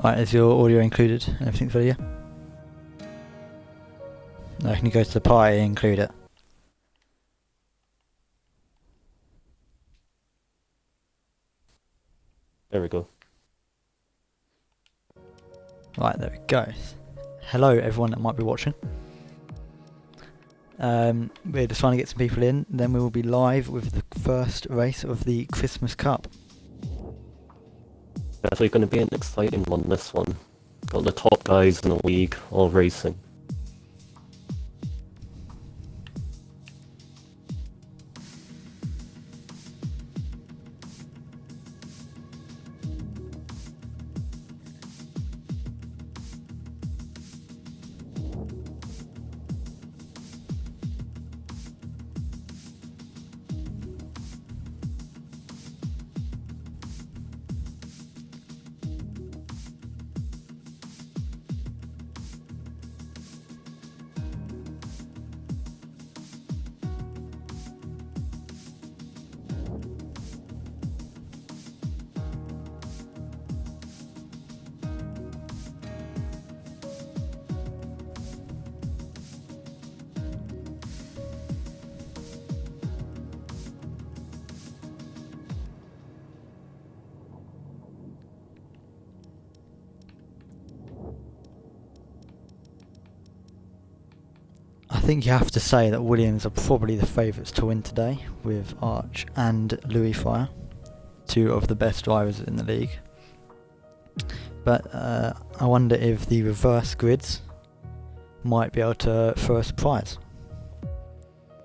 Right, is your audio included and everything for you? No, can you go to the party and include it? There we go. Right, there we go. Hello everyone that might be watching. We're just trying to get some people in, then we will be live with the first race of the Christmas Cup. Definitely going to be an exciting one, this one. Got the top guys in the league all racing. I think you have to say that Williams are probably the favourites to win today, with Arch and Louis Fire, two of the best drivers in the league. But I wonder if the reverse grids might be able to throw a surprise.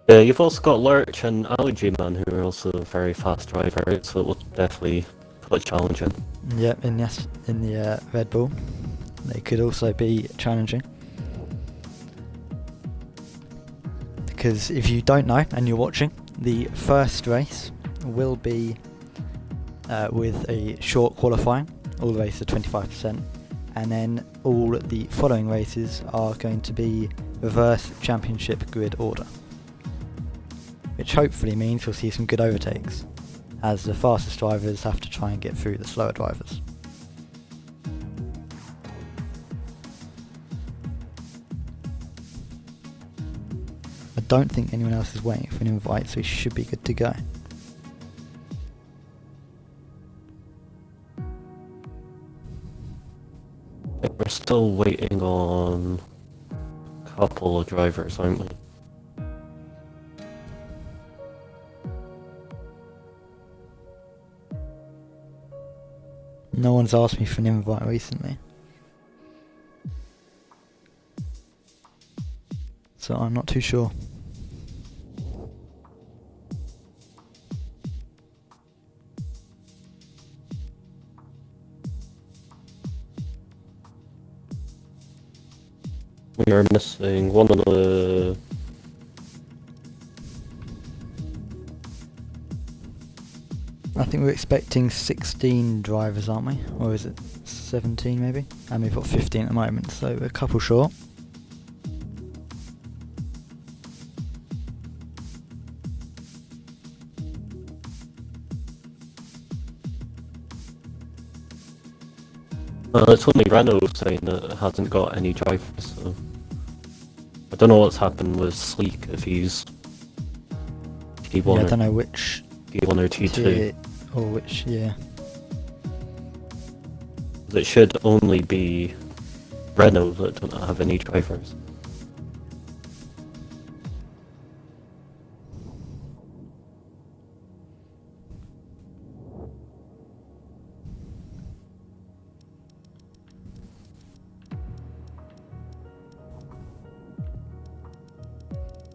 Yeah, you've also got Lurch and Allergy Man, who are also very fast drivers, so it will definitely put a challenge in. Yep, in the Red Bull, they could also be challenging. Because if you don't know and you're watching, the first race will be with a short qualifying, all the races are 25%, and then all the following races are going to be reverse championship grid order, which hopefully means we'll see some good overtakes, as the fastest drivers have to try and get through the slower drivers. I don't think anyone else is waiting for an invite, so we should be good to go. I think we're still waiting on a couple of drivers, aren't we? No one's asked me for an invite recently, so I'm not too sure. We are missing one of the... I think we're expecting 16 drivers, aren't we? Or is it 17 maybe? And we've got 15 at the moment, so we're a couple short. it's only Renault saying that it hasn't got any drivers, so... I don't know what's happened with Sleek, if he's T1 Yeah, I or don't know which T1 or T2. tier or which, yeah. It should only be Renault that don't have any drivers.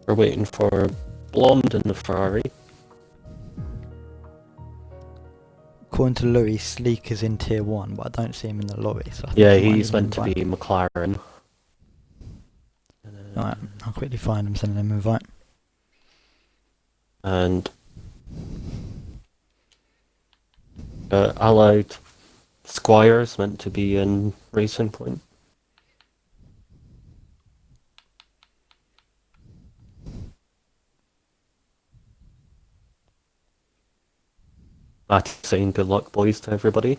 We're waiting for Blonde in the Ferrari. According to Louis, Sleek is in tier 1, but I don't see him in the lobby, so I think Yeah, he might he's need an meant to invite. be McLaren. Alright, I'll quickly find him, send him an invite. And Allied Squire's meant to be in Racing Point. That's saying good luck, boys, to everybody.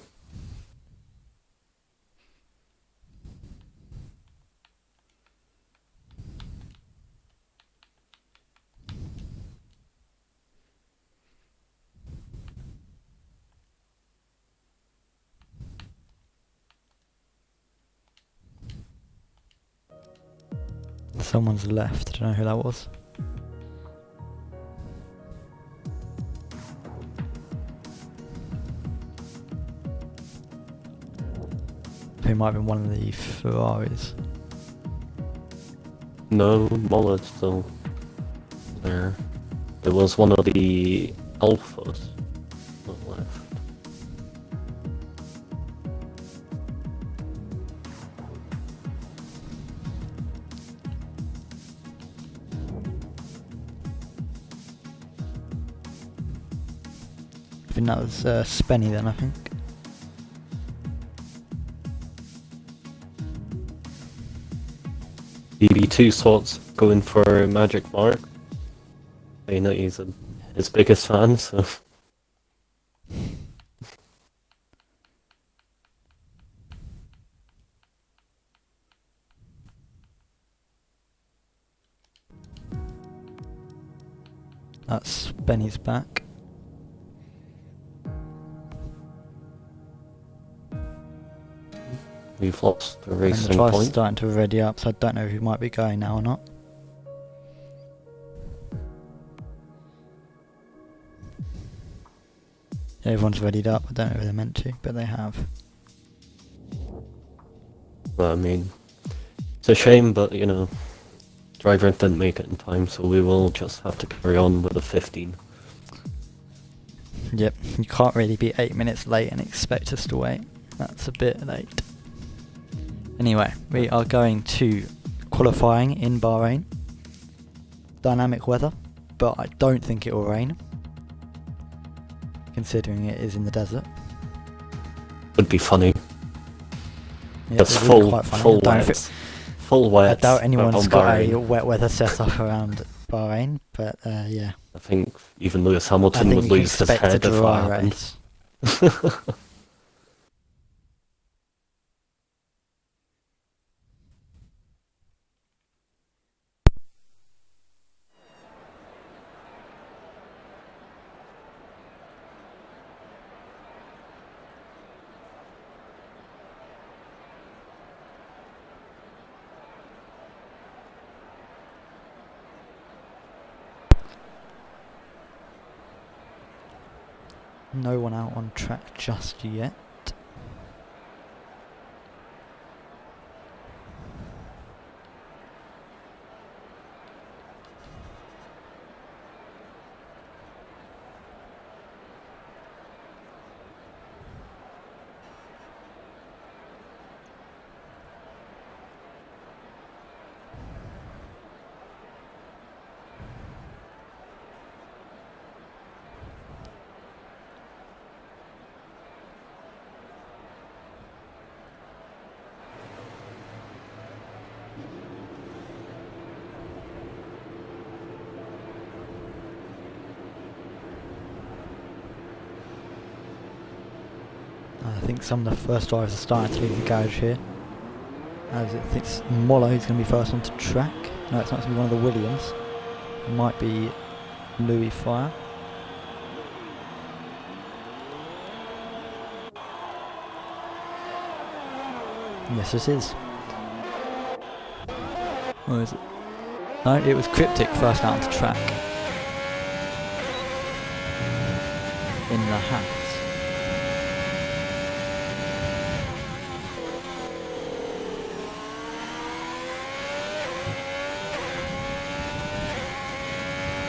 Someone's left. I don't know who that was. Who might have been one of the Ferraris. No, Mullet's still there. It was one of the Alphas that left. I think that was Spenny then, I think. BB2 slots going for Magic Mark. I know he's his biggest fan, so... That's Benny's back. We've lost the And racing the driver's point. starting to ready up, so I don't know if he might be going now or not. Everyone's readied up. I don't know if they're meant to, but they have. Well, I mean, it's a shame, but you know, driver didn't make it in time, so we will just have to carry on with the 15. Yep, you can't really be 8 minutes late and expect us to wait. That's a bit late. Anyway, we are going to qualifying in Bahrain. Dynamic weather, but I don't think it will rain, considering it is in the desert. Would be funny. Yeah, That's it would be full quite funny. full I don't know if wets. Full wets. I doubt anyone's on got Bahrain. a wet weather set up around Bahrain, but yeah. I think even Lewis I Hamilton think would you can lose his expect a head if dry that happened. race. No one out on track just yet. I think some of the first drivers are starting to leave the garage here. As it thinks Mollo who's going to be first onto track. No, it's not going to be one of the Williams. It might be Louis Fire. Yes, it is. Or is it? No, it was Cryptic first out onto track. In the house.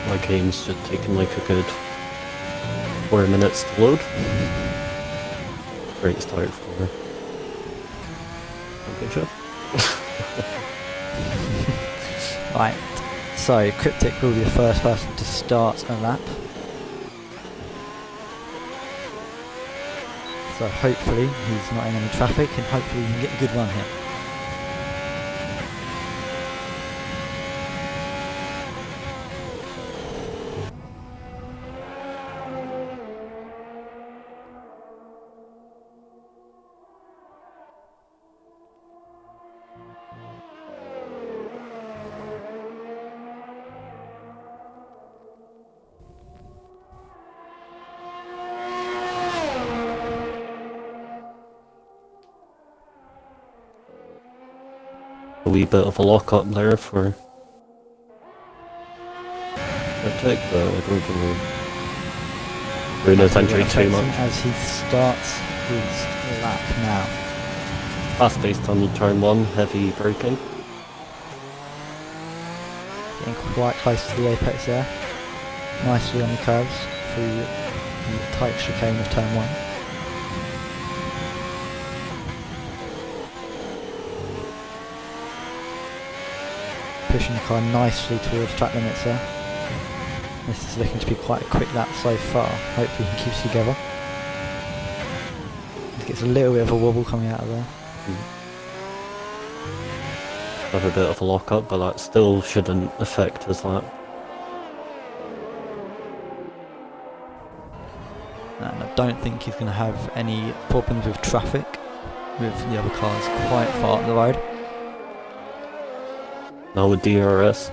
My game's just taken like a good 4 minutes to load. Great start for a good job. Right, so Cryptic will be the first person to start a lap. So hopefully he's not in any traffic and hopefully he can get a good run here. A wee bit of a lock up there for cryptic, but I don't think we're doing his entry too much. As he starts his lap now. Fast based on turn 1, heavy braking. Getting quite close to the apex there. Nicely on the curves through the tight chicane of turn 1. Pushing the car nicely towards track limits there. This is looking to be quite a quick lap so far. Hopefully he keeps together. He gets a little bit of a wobble coming out of there. Have a bit of a lock-up, but that still shouldn't affect his lap. And I don't think he's going to have any problems with traffic with the other cars quite far up the road. Now with DRS.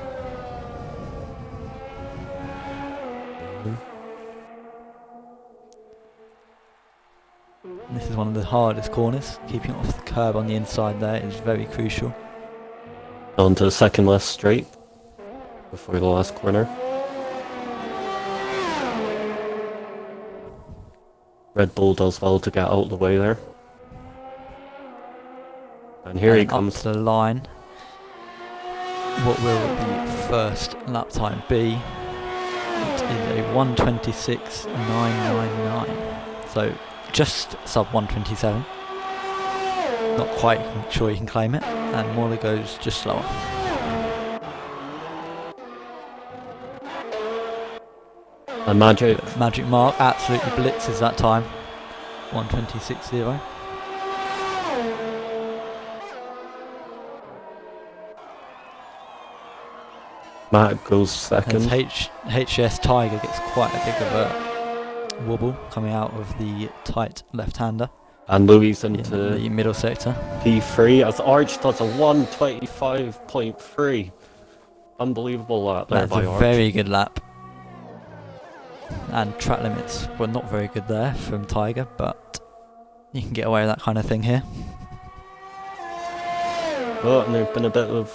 This is one of the hardest corners. Keeping it off the curb on the inside there is very crucial. On to the second left straight before the last corner. Red Bull does well to get out of the way there. And here he comes. Up to the line. What will the first lap time be? It is a 1:26.999. So just sub 1:27. Not quite sure you can claim it. And Moller goes just slower. And Magic Mark absolutely blitzes that time. 1:26.0. Matt goes second. HS Tiger gets quite a big of a wobble coming out of the tight left-hander. And Louis into the middle sector. P3 as Arch does a 1:25.3. Unbelievable lap there by Arch. That's a very good lap. And track limits were not very good there from Tiger, but you can get away with that kind of thing here. Oh, and there's been a bit of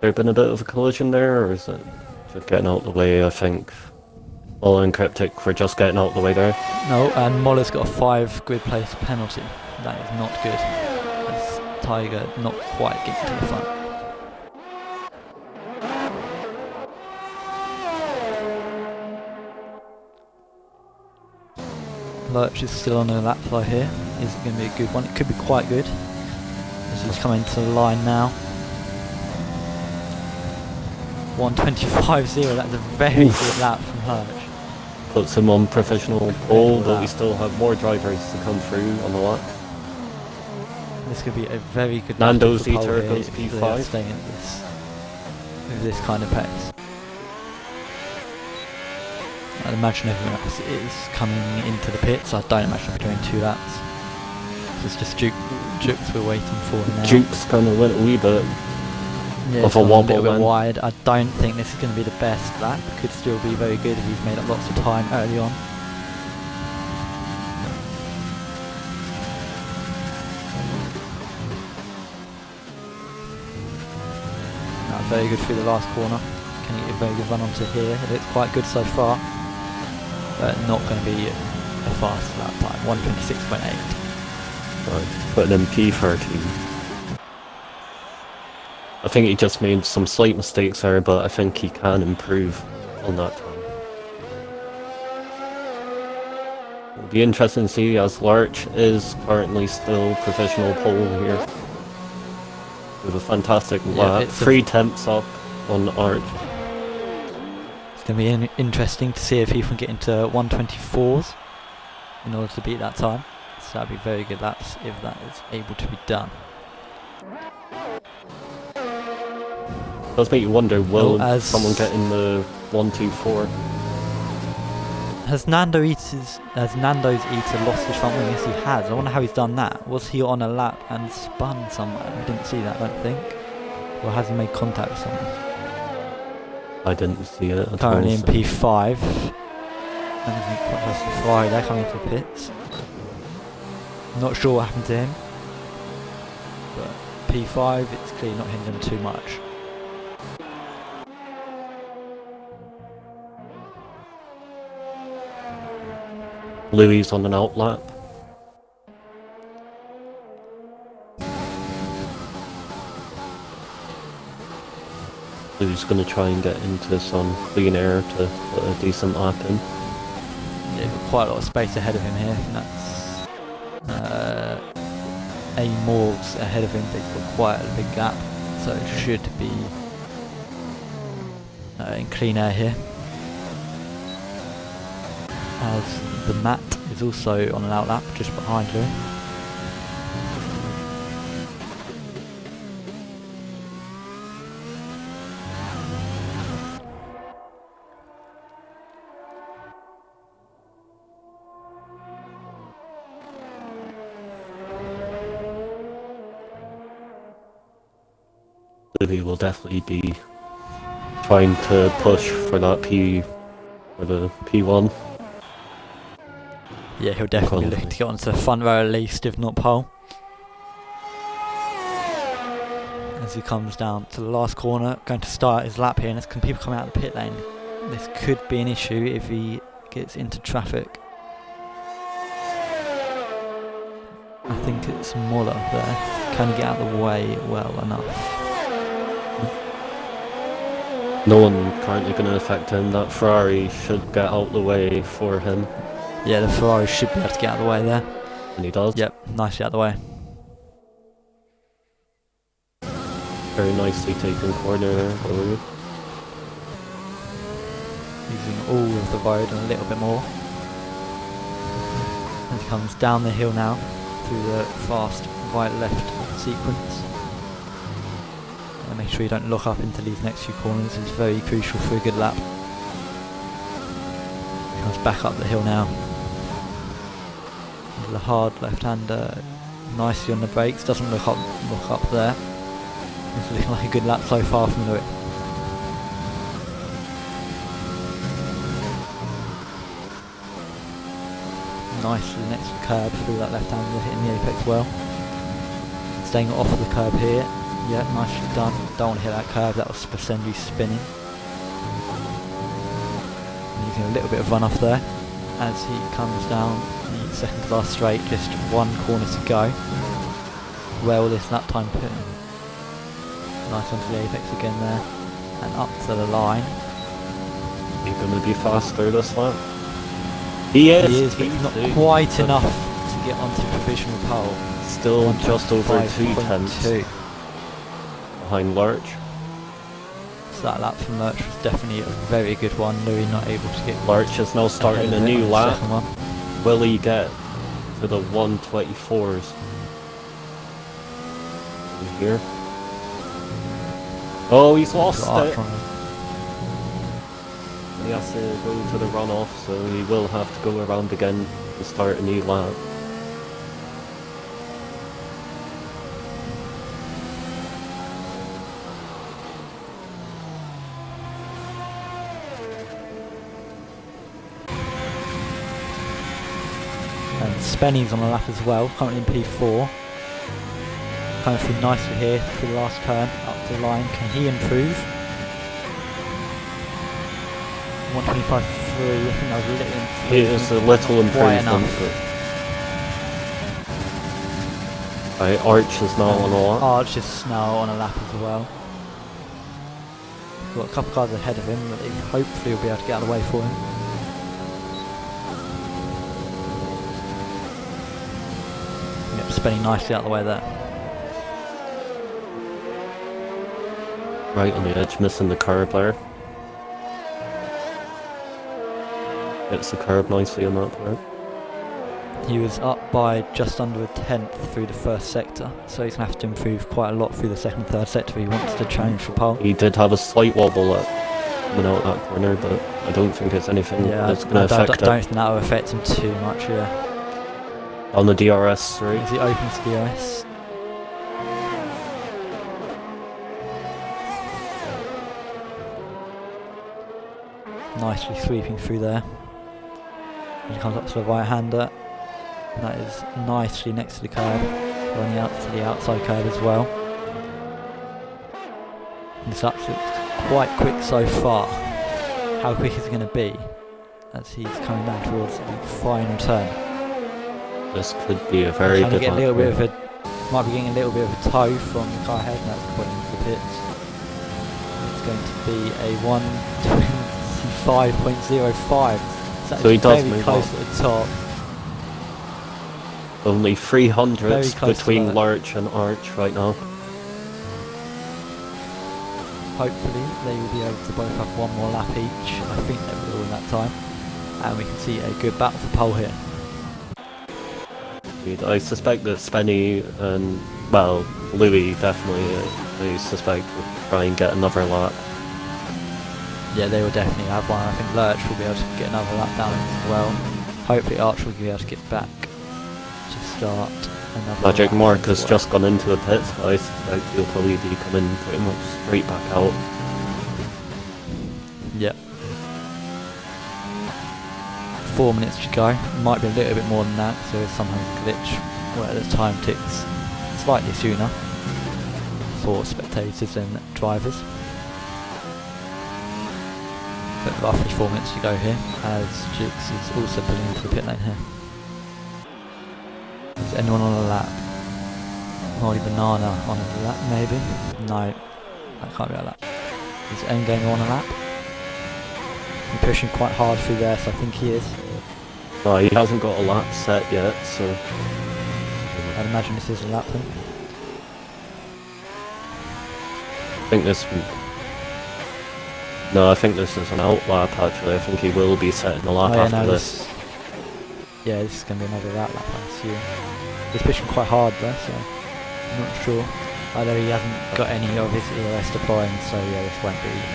a collision there, or is it just getting out of the way? I think Moller and Cryptic were just getting out of the way there. No, and Moller's got a 5 grid place penalty. That is not good, as Tiger not quite getting to the front. Lurch is still on a lap flow here. Is it going to be a good one? It could be quite good, as he's coming to the line now. 1:25.0, that's a very good lap from Lurch. Puts him on provisional pole, but we still have more drivers to come through on the lap. This could be a very good Nando's lap Eater goes P5. Staying at with this kind of pace. I'd imagine everyone else is coming into the pits. I don't imagine they'll be doing 2 laps. So it's just Jukes we're waiting for now. Jukes kind of went a wee bit of a little wobble bit wide. I don't think this is going to be the best lap. Could still be very good if he's made up lots of time early on. Very good through the last corner. Can he get a very good run onto here? It looks quite good so far, but not going to be a fast lap time. 1:26.8. Right, putting in P13. I think he just made some slight mistakes there, but I think he can improve on that time. It'll be interesting to see, as Lurch is currently still provisional pole here. With a fantastic lap, 3 tenths up on Arch. It's going to be interesting to see if he can get into 1:24s in order to beat that time. So that'd be very good laps if that is able to be done. It does make you wonder, will someone get in the 1:24? Has Nando's Eater lost his front wing? Yes, he has. I wonder how he's done that. Was he on a lap and spun somewhere? I didn't see that, I don't think. Or has he made contact with someone? I didn't see it at all. Currently in P5. And I think quite close to Friday coming into the pits. Not sure what happened to him. But P5, it's clearly not hindering too much. Louis on an outlap. Louis going to try and get into some clean air to put a decent lap in. Yeah, got quite a lot of space ahead of him here. And that's A Morgs ahead of him, but he's got quite a big gap, so it should be in clean air here. As the Matt is also on an outlap just behind Louis. Louis will definitely be trying to push for that for the P1. Yeah, he'll definitely look to get onto the front row at least, if not pole. As he comes down to the last corner, going to start his lap here, and there's people coming out of the pit lane. This could be an issue if he gets into traffic. I think it's Muller there. Can he get out of the way well enough? No one currently going to affect him. That Ferrari should get out the way for him. Yeah, the Ferrari should be able to get out of the way there. And he does. Yep, nicely out of the way. Very nicely taken corner there, Louis. Using all of the road and a little bit more. As he comes down the hill now through the fast right-left sequence. And make sure you don't lock up into these next few corners. It's very crucial for a good lap. He comes back up the hill now. The hard left-hander nicely on the brakes. Doesn't look up there. It's looking like a good lap so far from Louis. Nicely next to the curb through that left-hander, hitting the apex well. Staying off the curb here. Yeah, nicely done. Don't want to hit that curb, that was Spasendri spinning. And using a little bit of runoff there as he comes down the second to last straight, just one corner to go. Where will this lap time put him? Nice onto the apex again there, and up to the line. He's going to be faster this lap. He is, but not quite enough to get onto provisional pole. Still just over 2/10 behind Lurch. So that lap from Lurch was definitely a very good one. Louis not able to get. Lurch is now starting a new lap. Will he get to the 124s? Here. Oh, he's lost it. He has to go to the runoff, so he will have to go around again to start a new lap. And Spenny's on the lap as well, currently in P4. Coming through nicely here for the last turn, up to the line. Can he improve? 125.3, I think that was a little improvement. It is a little improvement. Right, Arch is now on a lap. Arch is now on a lap as well. We've got a couple of cars ahead of him, but hopefully will be able to get out of the way for him. Yep, spinning nicely out of the way there. Right on the edge, missing the curb there. Hits the curb nicely on that part. He was up by just under a tenth through the first sector, so he's going to have to improve quite a lot through the second and third sector if he wants to challenge for pole. He did have a slight wobble coming out that corner, but I don't think it's anything that's going to affect it. I don't think that will affect him too much, yeah. On the DRS3. As he opens the DRS. Nicely sweeping through there. He comes up to the right-hander. That is nicely next to the curb, running out to the outside curb as well. This looks quite quick so far. How quick is it going to be? as he's coming down towards the final turn. This could be a very good get a little lap. bit of a, might be getting a little bit of a tow from the car ahead, and that's pointing into the pits. It's going to be a 1:25.05. So he does very move close up. at the top. Only 300 between that. Lurch and Arch right now. Hopefully they will be able to both have one more lap each. I think they will in that time. And we can see a good battle for pole here. I suspect that Spenny and, well, Louis definitely, I suspect, will try and get another lap. Yeah, they will definitely have one. I think Lurch will be able to get another lap down as well. Hopefully Arch will be able to get back to start another Magic lap Mark as has well. just gone into the pits, but I suspect he'll probably be coming pretty much straight back out. Yep. 4 minutes to go. Might be a little bit more than that, so there's sometimes a glitch where the time ticks slightly sooner for spectators and drivers. But roughly 4 minutes to go here, as Jukes is also pulling into the pit lane here. Is anyone on a lap? Molly Banana on a lap, maybe? No, that can't be a lap. Is Endgame on a lap? He's pushing quite hard through there, so I think he is. No, he hasn't got a lap set yet, so... I'd imagine this is a lap then. I think this... No, I think this is an out lap actually. I think he will be setting a lap after this. Yeah, this is going to be another out lap, I assume. He's pushing quite hard there, so I'm not sure. Although he hasn't got any of his EOS deploying, so yeah, this won't be a lap.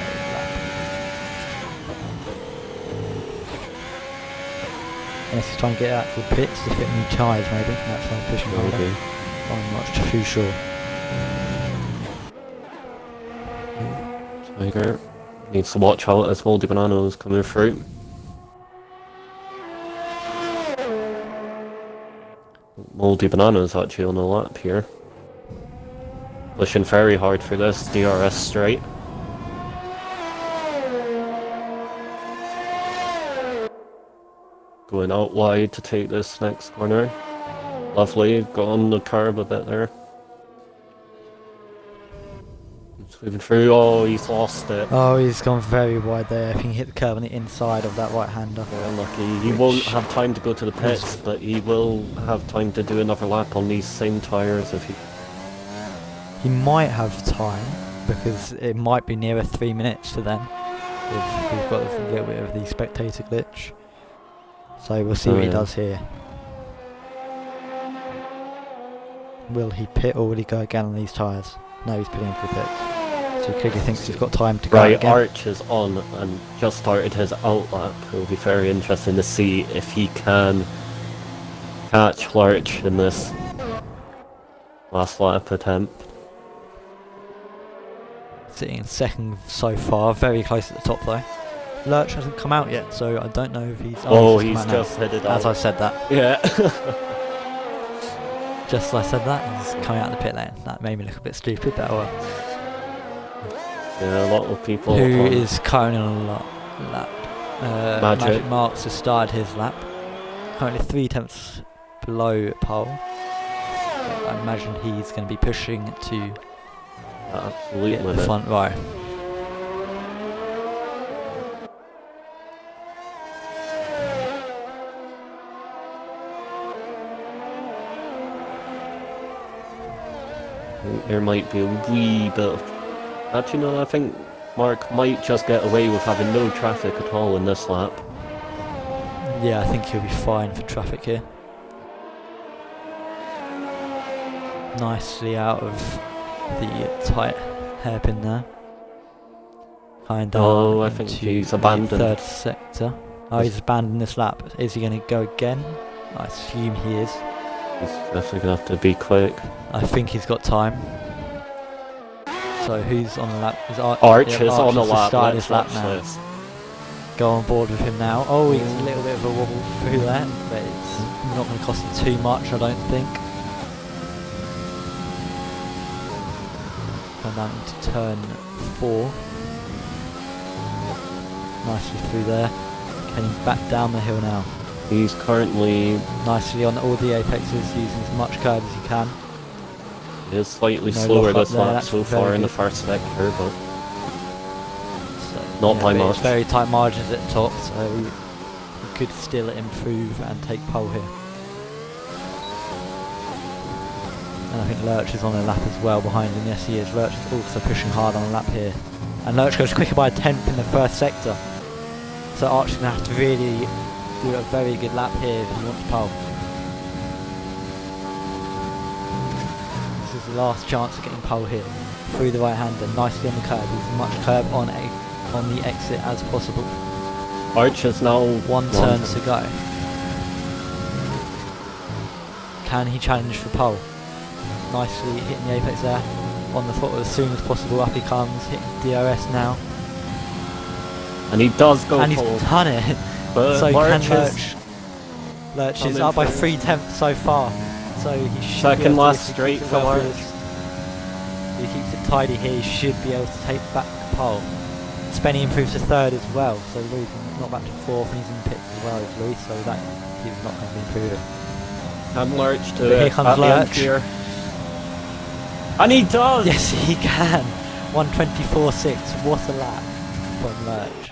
Unless he's trying to get out to the pits to fit new tyres, maybe. That's why he's pushing harder. I'm not too sure. Tiger needs to watch out as Moldy Banana's coming through. Moldy Banana's actually on the lap here. Pushing very hard for this DRS straight. Going out wide to take this next corner. Lovely, got on the curb a bit there. Moving through, oh, he's lost it. Oh, he's gone very wide there. I think he hit the curb on the inside of that right-hander. Yeah, lucky. He won't have time to go to the pits, but he will have time to do another lap on these same tyres if he... He might have time, because it might be nearer 3 minutes for them. If we've got a little bit of the spectator glitch. So we'll see what he does here. Will he pit or will he go again on these tyres? No, he's pitting for the pits. So he clearly thinks he's got time to go Right, again. Arch is on and just started his out lap. It'll be very interesting to see if he can catch Lurch in this last lap attempt. Sitting in second so far, very close at the top though. Lurch hasn't come out yet, so I don't know if he's... Oh, he's just headed out. As I said that. Yeah. Just as I said that, he's coming out of the pit lane. That made me look a bit stupid, but well. Yeah, a lot of people... Who is currently on a lap? Magic Marks has started his lap. Currently 3 tenths below pole. I imagine he's going to be pushing to absolute get limit. the front row. There might be a wee bit of... Actually, no, I think Mark might just get away with having no traffic at all in this lap. Yeah, I think he'll be fine for traffic here. Nicely out of the tight hairpin there. Kind of. Oh, I think he's abandoned. Third sector. Oh, he's abandoned this lap. Is he going to go again? I assume he is. He's definitely going to have to be quick. I think he's got time. So who's on the lap? Arch is on the lap. Start Let's his lap watch now. this. Go on board with him now. Oh, he's a little bit of a wobble through that, but it's not going to cost him too much, I don't think. Come down into turn 4. Nicely through there. heading back down the hill now. He's currently Nicely on all the apexes, using as much curve as he can. He is slightly No slower lock up this there, lap that's so very far in the good. first sector, but So, not by but much. It's very tight margins at the top, so we could still improve and take pole here. And I think Lurch is on a lap as well behind him. Yes, he is. Lurch is also pushing hard on a lap here. And Lurch goes quicker by a tenth in the first sector. So Arch is going to have to really do a very good lap here if he wants pole. This is the last chance of getting pole here. Through the right-hander, nicely on the curb. There's as much curb on the exit as possible. Arch is now One turn to go. Can he challenge for pole? Nicely hitting the apex there. On the throttle as soon as possible. Up he comes, hitting DRS now. and he does go And he's pole. done it. But So Lurch can is Lurch is coming up by through. 3/10 so far. So he should Second be able to, last if he straight keeps it for well Lurch. focused, if he keeps it tidy here, he should be able to take back the pole. Spenny improves to third as well, so Louis can knock back to fourth, and he's in pits as well as Louis, so that he's not going to be improving. Can Lurch do But it here comes at the end Lurch. here? And he does! Yes, he can. 1:24.6. What a lap from Lurch.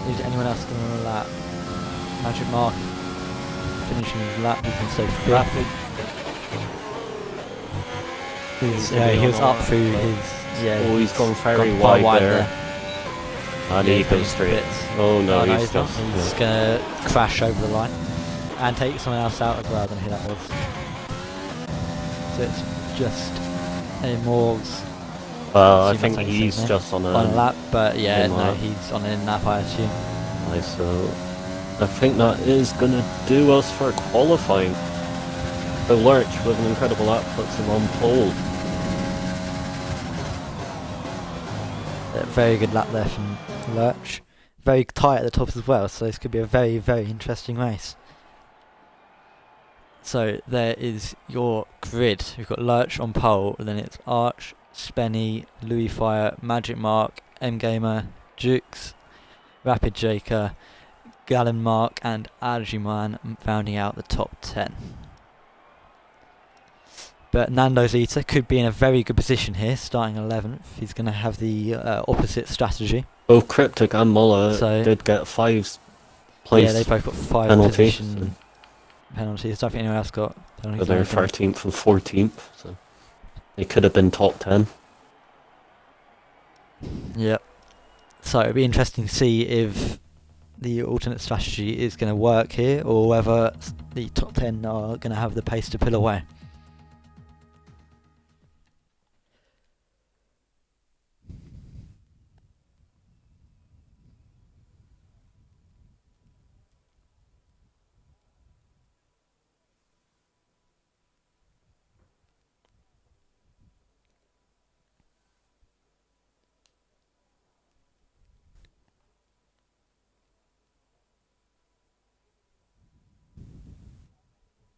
Is anyone else going on a lap? Magic Mark finishing his lap. You can say fifth. Rapid. He was up through his. Yeah. Oh, he's gone very quite wide there. there. And Yeah, he he's goes putting straight. bits. Oh no, No, he's not. just... He's gonna crash over the line and take someone else out as well. I don't know who that was. So it's just a Morgs Well, I Assume think that's how you he's say it, just on on a a... lap, but yeah, in no, lap. he's on an in-lap, I assume. Nice, so I think that is going to do us for qualifying. So Lurch with an incredible lap puts him on pole. A very good lap there from Lurch. Very tight at the top as well, so this could be a very, very interesting race. So there is your grid. We've got Lurch on pole, and then it's Arch, Spenny, Louis Fire, Magic Mark, M Gamer, Jukes, Rapid Jaker, Gallon Mark, and Arjiman rounding out the top 10. But Nando's Eater could be in a very good position here, starting 11th. He's going to have the opposite strategy. Both Cryptic and Muller So- did get 5 place. Yeah, they both got 5 penalty, position penalties. I don't think anyone else got penalties. So they're or anything. 13th and 14th, so they could have been top 10. Yep. So it'll be interesting to see if the alternate strategy is going to work here, or whether the top 10 are going to have the pace to pull away.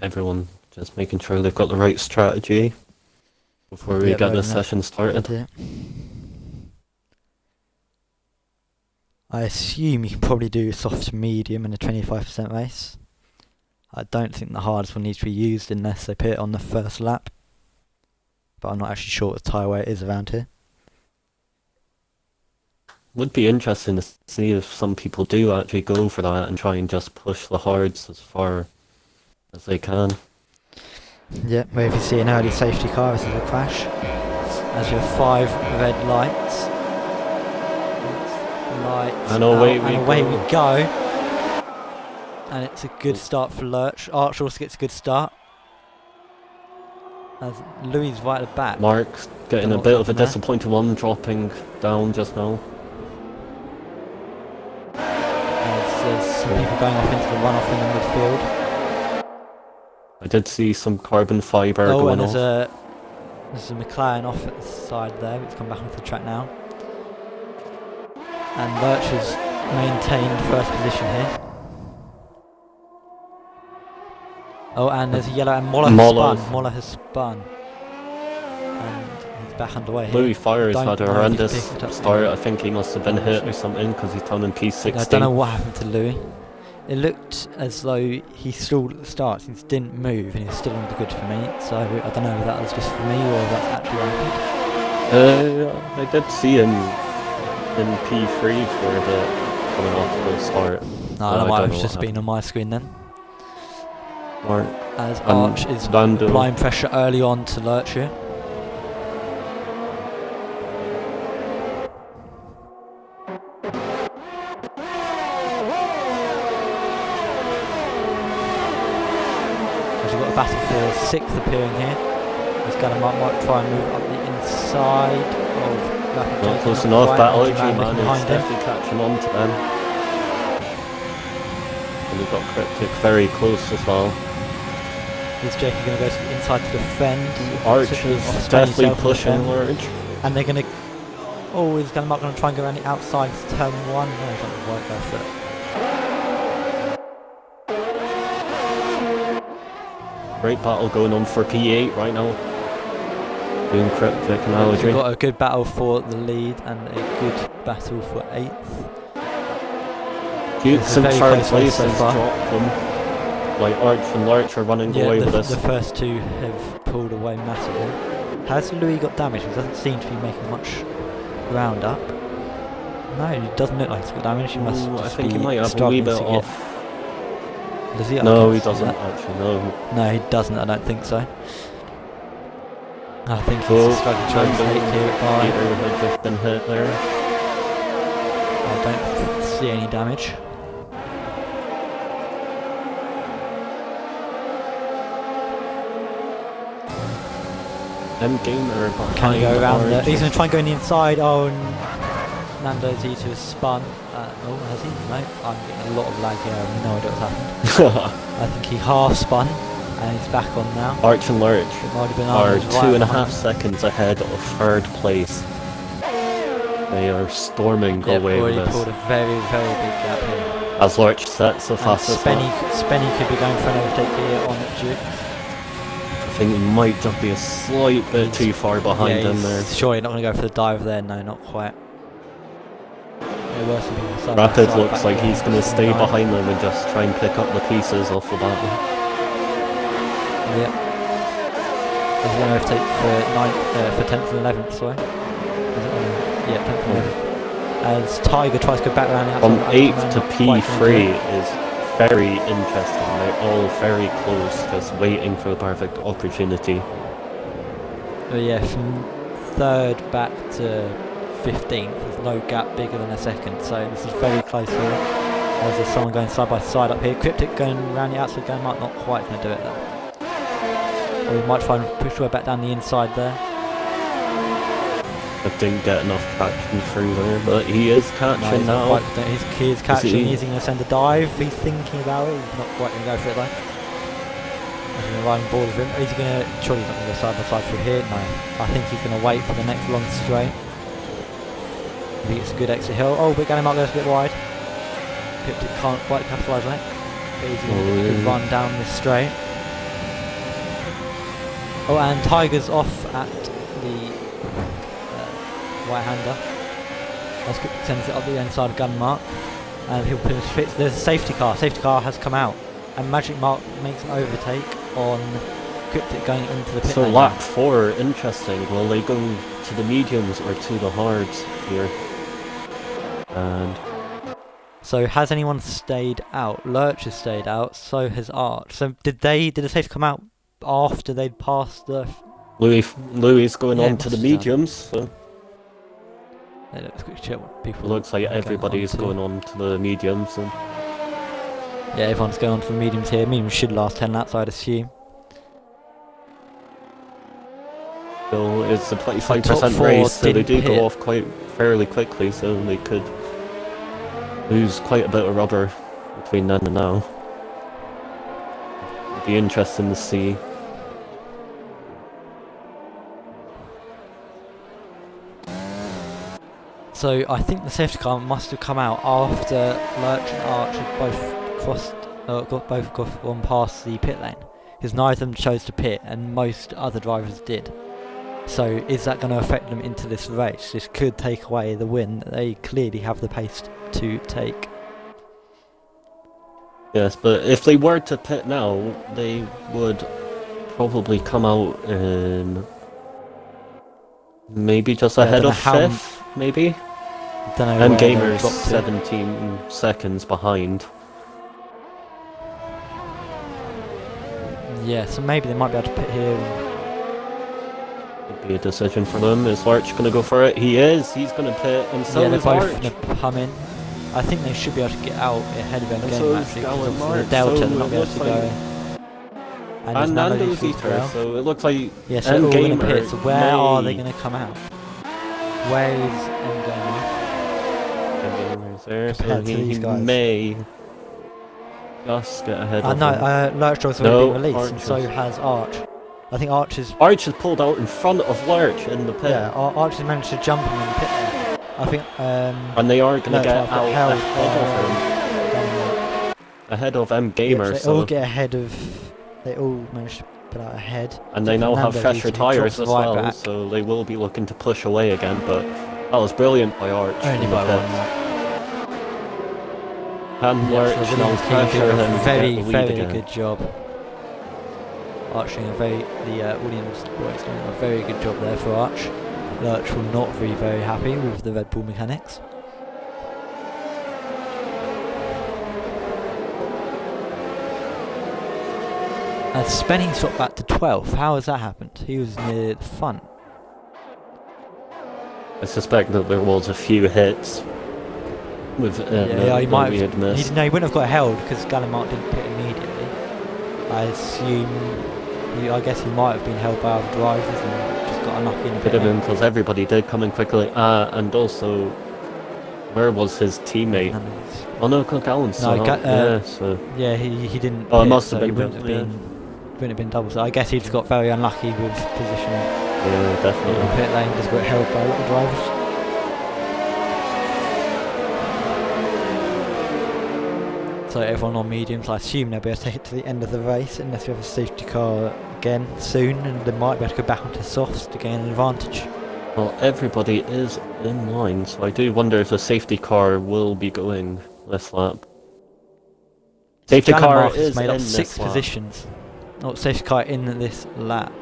Everyone just making sure they've got the right strategy before we Yep, get the loading up. session started. That's it. I assume you can probably do soft to medium in a 25% race. I don't think the hardest will need to be used unless they put it on the first lap. But I'm not actually sure what the tyre weight is around here. Would be interesting to see if some people do actually go for that and try and just push the hards as far as they can. Yeah, where if you see an early safety car, this is a crash. As you have 5 red lights. Lights And away out, we and away go. we go. And it's a good start for Lurch. Arch also gets a good start. As Louis is right at the back. Mark's getting Don't a know bit what's of a happened there. disappointing one, dropping down just now. As there's some people going off into the runoff in the midfield. I did see some carbon fibre Oh, going and off. there's a McLaren off at the side there. It's come back onto the track now. And Lurch has maintained first position here. Oh, and there's a yellow, and Moller has Moller. spun. Moller has spun. And he's back underway here. Louis Fires Don't had a know if he's horrendous picked it up start. yet. I think he must have been hit or something because he's down in P16. I don't know what happened to Louis. It looked as though he stalled at the start since he didn't move and he was still on the good for me. So I don't know if that was just for me or if that's actually happened. I did see him in P3 for a bit coming off the start. No, that might have just been on my screen then. Or, As Arch is applying pressure early on to Lurch here. As we've got a battle for 6th appearing here. He's going to might try and move up the inside of Rapid. Not close enough, Battle man is definitely catching on to them. And we've got Cryptic very close as well. Is Jakey going to go to the inside to defend? Arch is definitely pushing Lurch. And they're going to... Oh, he's going to try and go around the outside to turn 1. No, he's not going to go for it. Great battle going on for P8 right now. Doing Cryptic analogy. We've got a good battle for the lead and a good battle for 8th. Dukes in third place has dropped them. Like Arch and Lurch are running away with this. The first two have pulled away massively. Has Louis got damage? He doesn't seem to be making much ground up. No, he doesn't look like he's got damage. He must just I think be he might have a wee bit off. Does he? No, he doesn't actually, no. No, he doesn't, I don't think so. I think he's struggling to rotate here at Peter had just been hit there. I don't see any damage. Gamer can he go around there? He's going to try and go in the inside. Oh, and Nando Z2 has spun. Oh, has he? No, I'm getting a lot of lag here. I have no idea what's happened. I think he half spun and he's back on now. Arch and Lurch are right 2.5 seconds ahead of third place. They are storming away with this. Pulled a very, very big gap here. As Lurch sets the fastest lap. Spenny could be going for an overtake here on Duke. I think he might just be a slight bit too far behind him there. Surely not going to go for the dive there. No, not quite. Rapid looks like he's going to stay behind them and just try and pick up the pieces off the battle. Yep. He's going to overtake for 10th and 11th, sorry. Yeah, 10th and 11th. As Tiger tries to go back around the outside. From 8th to P3 is very interesting. They're all very close, just waiting for the perfect opportunity. But yeah, from 3rd back to 15th, there's no gap bigger than a second, so this is very close here. As there's someone going side by side up here. Cryptic going around the outside, going might not quite going to do it though. Or he might try and push way back down the inside there. I didn't get enough traction through there, but he is catching now. He is catching. Is he going to send a dive? He's thinking about it. He's not quite going to go for it though. He's going to ride on board with him. Is he going to? Surely he's not going to go side by side through here. No. I think he's going to wait for the next long straight. If he gets a good exit hill. Oh, but Galley might go a bit wide. Cryptic can't quite capitalise on it. But he's going to get a good run down this straight. Oh, and Tiger's off at the right-hander. As Cryptic sends it up the inside of Gun Mark. And he'll put his fits. There's a safety car. Safety car has come out. And Magic Mark makes an overtake on Cryptic going into the pit lane. So lap 4, interesting. Will they go to the mediums or to the hards here? And so has anyone stayed out? Lurch has stayed out, so has Arch. So did the safety come out after they'd passed the... Louis going on to the mediums, so... Yeah, let's quickly check what people... Looks like everybody's going on to the mediums. And yeah, everyone's going on to the mediums here. Mediums should last 10 laps, I'd assume. So it's a 25% race, so they do go off quite fairly quickly, so they could lose quite a bit of rubber between then and now. It'd be interesting to see. So I think the safety car must have come out after Lurch and Arch had both gone past the pit lane, because neither of them chose to pit, and most other drivers did. So is that going to affect them into this race? This could take away the win that they clearly have the pace to take. Yes, but if they were to pit now, they would probably come out in maybe just ahead of 5th, maybe? Don't know and where Gamer's they'll drop to. 17 seconds behind. Yeah, so maybe they might be able to pit here. Could be a decision for them. Is Larch going to go for it? He is. He's going to pit, and so yeah, is they're Larch. both going to come in. I think they should be able to get out ahead of them And again, so actually, is because Gowan obviously March, the Delta so they're not be able it to looks go. like- And And Nando's Eater Eater, so it looks like yeah, so they're all going to pit. So where may... are they going to come out? Where is Endgamer? Endgamer's there, so compared to he these guys? may just get ahead of No, him. Lurch has already been No, released, Arch and so is- has Arch. I think Arch is... Arch is pulled out in front of Lurch in the pit. Yeah, Arch has managed to jump him in the pit there. I think... and they are going to Lurch get might out get held ahead of him. Ahead of M Gamer, they so... all get ahead of... They all managed to put out ahead. And they now have Fernando fresher Eater, who tyres drops as right well, back. so they will be looking to push away again, but that was brilliant by Arch. Only in the by pit. one. And Yeah, Lurch so now Williams team pressure doing him a to very, get the lead very again. good job. Arch doing the Williams boys doing a very good job there for Arch. Lurch will not be very happy with the Red Bull mechanics. And Spenny's got back to 12th. How has that happened? He was near the front. I suspect that there was a few hits with He might that we have. had missed. He wouldn't have got held because Gallimard didn't pit immediately. I assume. I guess he might have been held by other drivers and just got unlucky in the Could pit. have been because everybody did come in quickly. And also, where was his teammate? Oh no, Cook Allen's still No, not. Yeah, so yeah, he didn't. Oh, it pit, must have so been he wouldn't have been double. So I guess he just got very unlucky with positioning yeah, in the definitely. pit lane. Just got held by a lot of drivers. So everyone on mediums, I assume they'll be able to take it to the end of the race unless we have a safety car again soon, and they might be able to go back onto softs to gain an advantage. Well, everybody is in line, so I do wonder if the safety car will be going this lap. Safety car Gallimard is has made up in 6 this lap. positions. Not safety car in this lap.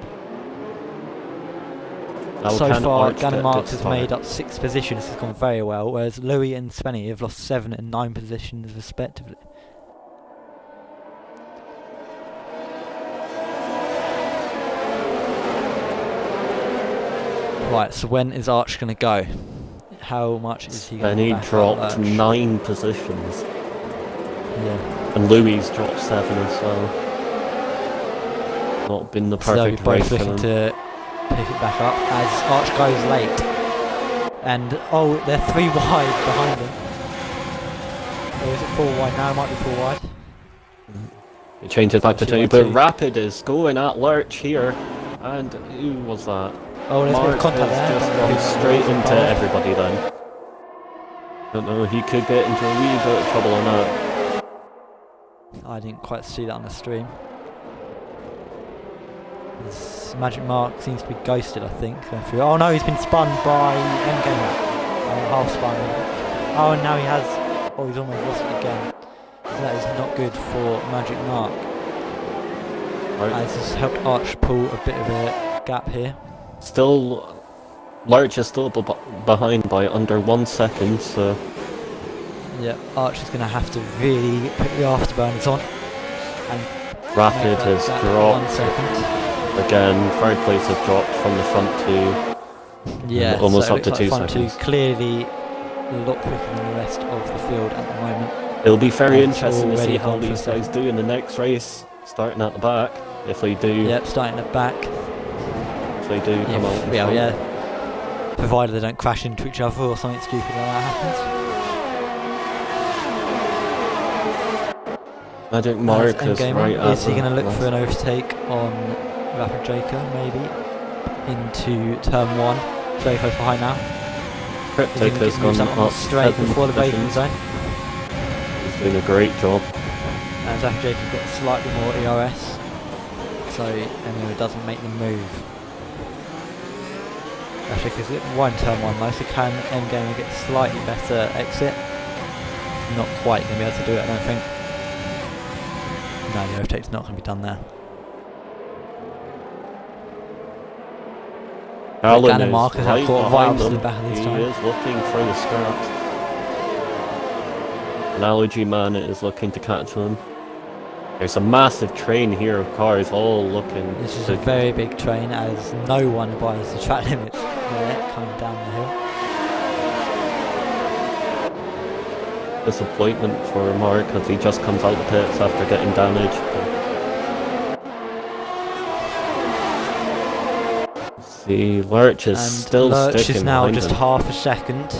Now So can far, Arch get a Gallimard good has start? made up 6 positions. It's gone very well, whereas Louis and Spenny have lost 7 and 9 positions respectively. Right, so when is Arch going to go? How much is he going And to he back up dropped Arch? 9 positions. Yeah. And Louis dropped 7 as well. Not been the So they're perfect race both for looking them. to pick it back up as Arch goes late. And they're 3 wide behind him. Or is it 4 wide now? It might be 4 wide. It changes back to 2, Actually, but two. Rapid is going at Lurch here. And who was that? Oh, there's a bit Mark of contact has there. just Don't know gone who's straight into involved. everybody then. Don't know, he could get into a wee bit of trouble on that. I didn't quite see that on the stream. This Magic Mark seems to be ghosted, I think. Going through. Oh no, he's been spun by Endgamer. Half spun. Oh, and now he has. Oh, he's almost lost it again. So that is not good for Magic Mark. Right. This has helped Arch pull a bit of a gap here. Still, Lurch is still behind by under 1 second, so Yeah, Arch is going to have to really put the afterburners on. And Rapid make has that 1 dropped. second. Again, third place has dropped from the front 2. Yeah, almost so up it to looks 2 like front seconds. clearly a lot quicker than the rest of the field at the moment. It'll be very And it's interesting to already see how hard for these a second. guys do in the next race, starting at the back. If they do, Yep, starting at the back. if they do come out in front. Yeah. Provided they don't crash into each other or something stupid like that happens. Magic Mark is Endgamer, right at is he going to the look for an overtake on Rapid Jaker, maybe? Into turn 1. Draco's behind now. Is he Cryptic going to has get moves gone up on the up straight 7 before the braking positions. zone? He's doing a great job. And Rapid Jaker's got slightly more ERS. So Emil doesn't make the move. Actually, because it won't turn one though, so can Endgamer get slightly better exit? Not quite going to be able to do it, I don't think. No, the overtake's not going to be done there. Alan is Marcus right behind them. the back of He time. is looking for the scraps. Analogy Man is looking to catch him. There's a massive train here of cars all looking. This is a very big train as no one abides the track limits there coming down the hill. Disappointment for Mark as he just comes out the pits after getting damaged. See, Lurch is still Lurch sticking is now behind just him. half a second.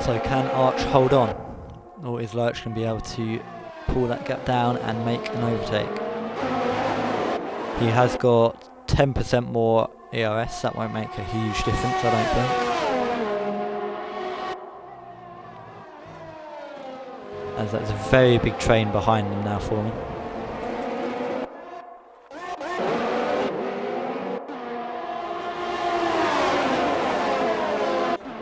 So can Arch hold on? Or is Lurch going to be able to pull that gap down and make an overtake? He has got 10% more ERS, that won't make a huge difference, I don't think. As that's a very big train behind him now for me.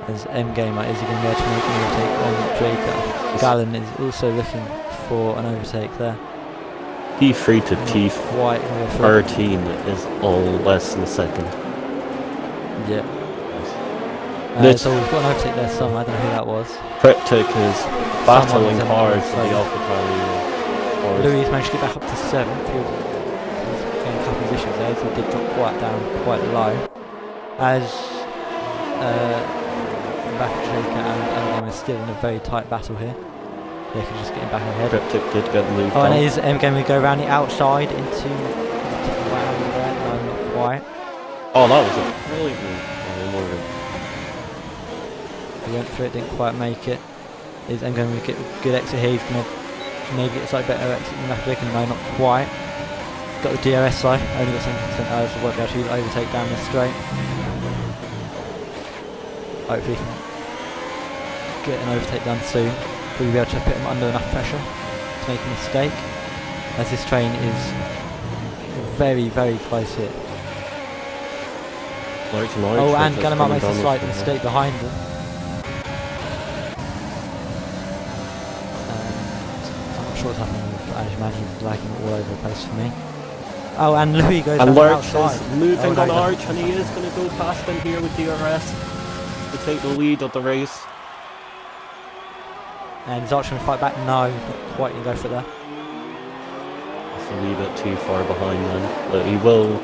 As M-Gamer, is he going to be able to make an overtake on Draker? Gallon is also looking for an overtake there. P3 to P13 is all less than a second. Yeah. So we've got an overtake there somewhere, I don't know who that was. Cryptic is battling hard for the so AlphaTauri. Louis managed to get back up to 7th. He was getting a couple of issues there, so he did drop quite down, quite low. As Draker and M-Game are still in a very tight battle here. They can just get him back ahead. Cryptic did get moved and is M-Game will go around the outside into around there? No, not quite. Oh, that was a brilliant move. He went for it, didn't quite make it. Is M-Game will get a good exit here? He's going to maybe get a slightly better exit than Draker. No, not quite. Got the DRS though, only got 70% hours, so won't be able to overtake down this straight. Hopefully he can get an overtake done soon. Will be able to put him under enough pressure to make a mistake, as this train is very, very close here. Oh, and Gallimard makes a slight mistake behind them. I'm not sure what's happening with Irish Magic, he's lagging all over the place for me. Oh, and Louis goes down the outside. And Lurch is moving on Arch, and he is going to go past him here with DRS to take the lead of the race. And is Arch going to fight back? No, not quite going to go for it there. It's a wee bit too far behind then, but he will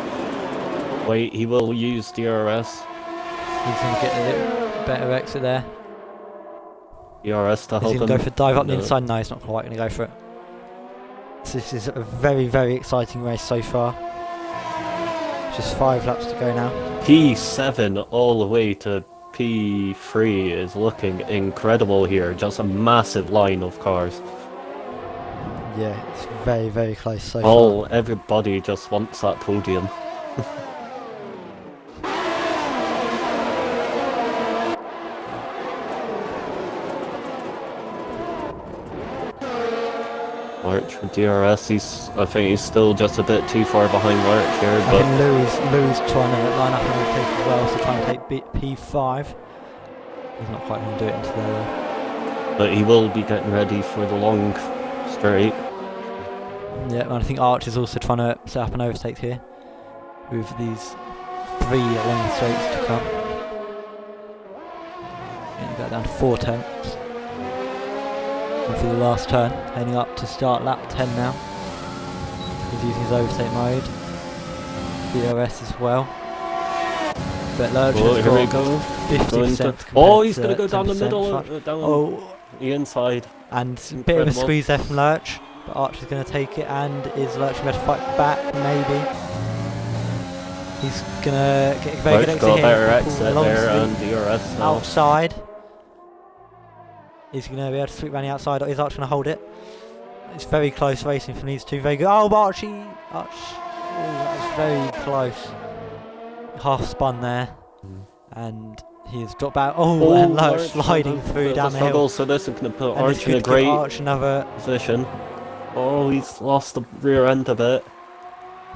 wait. He will use DRS. He's going to get a little better exit there. DRS to help him. He's going to go for dive up the inside. No, he's not quite going to go for it. So this is a very, very exciting race so far. Just 5 laps to go now. P7 all the way to P3 is looking incredible here. Just a massive line of cars. Yeah, it's very, very close so far. Everybody just wants that podium. Lurch with DRS, I think he's still just a bit too far behind Lurch here. I think Louis trying to line up and overtake as well, so trying to take P5. He's not quite going to do it into there though. But he will be getting ready for the long straight. Yeah, and I think Arch is also trying to set up an overtake here with these 3 long straights to come. Getting back down to 4 tenths. And for the last turn, heading up to start lap 10 now. He's using his overtake mode. DRS as well. But Lurch has got 50%. He's going to go down the middle, down the inside. And a bit of a squeeze there from Lurch. But Arch is going to take it, and is Lurch going to fight back? Maybe. He's going to get a very good exit here. Better exit there and DRS now. Outside. Is he going to be able to sweep around the outside, or is Arch going to hold it? It's very close racing from these two. Very good. Oh, but Arch, that was very close. Half spun there, and he's dropped back. And Lurch sliding through down the hill. So this is going to put Arch in a great position. Oh, he's lost the rear end a bit.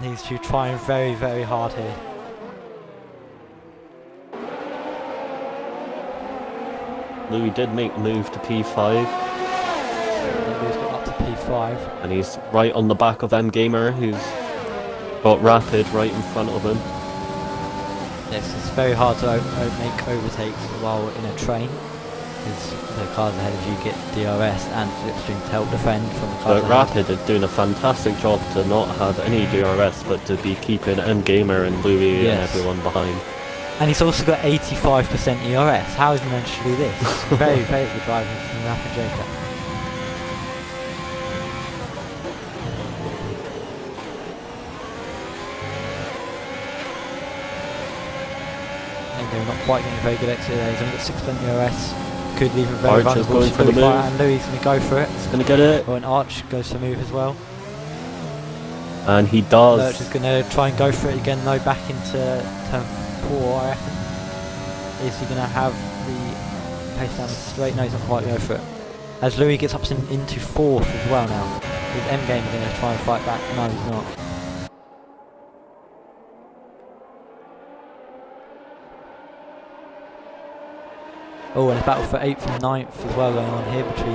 These two trying very, very hard here. Louis did make the move to P5. Louis got up to P5. And he's right on the back of M Gamer, who's got Rapid right in front of him. Yes, it's very hard to make overtakes while in a train, because the cars ahead of you get DRS and slipstream to help defend from the cars But ahead. Rapid is doing a fantastic job to not have any DRS, but to be keeping M Gamer and Louis and everyone behind. And he's also got 85% ERS. How has he managed to do this? Very, very good driving from Rapid Joker. They're not quite getting a very good exit there. He's only got 6% ERS. Could leave him very Arch is vulnerable going to for the Louis, move. and Louis is going to go for it. He's going to get it. Or an Arch goes for the move as well. And he does. Lurch is going to try and go for it again though, back into turn 4 I reckon. Is he going to have the pace down the straight? No, he's not quite going for it. As Louis gets up into 4th as well now. Is M-Game going to try and fight back? No, he's not. Oh, and a battle for 8th and 9th as well going on here between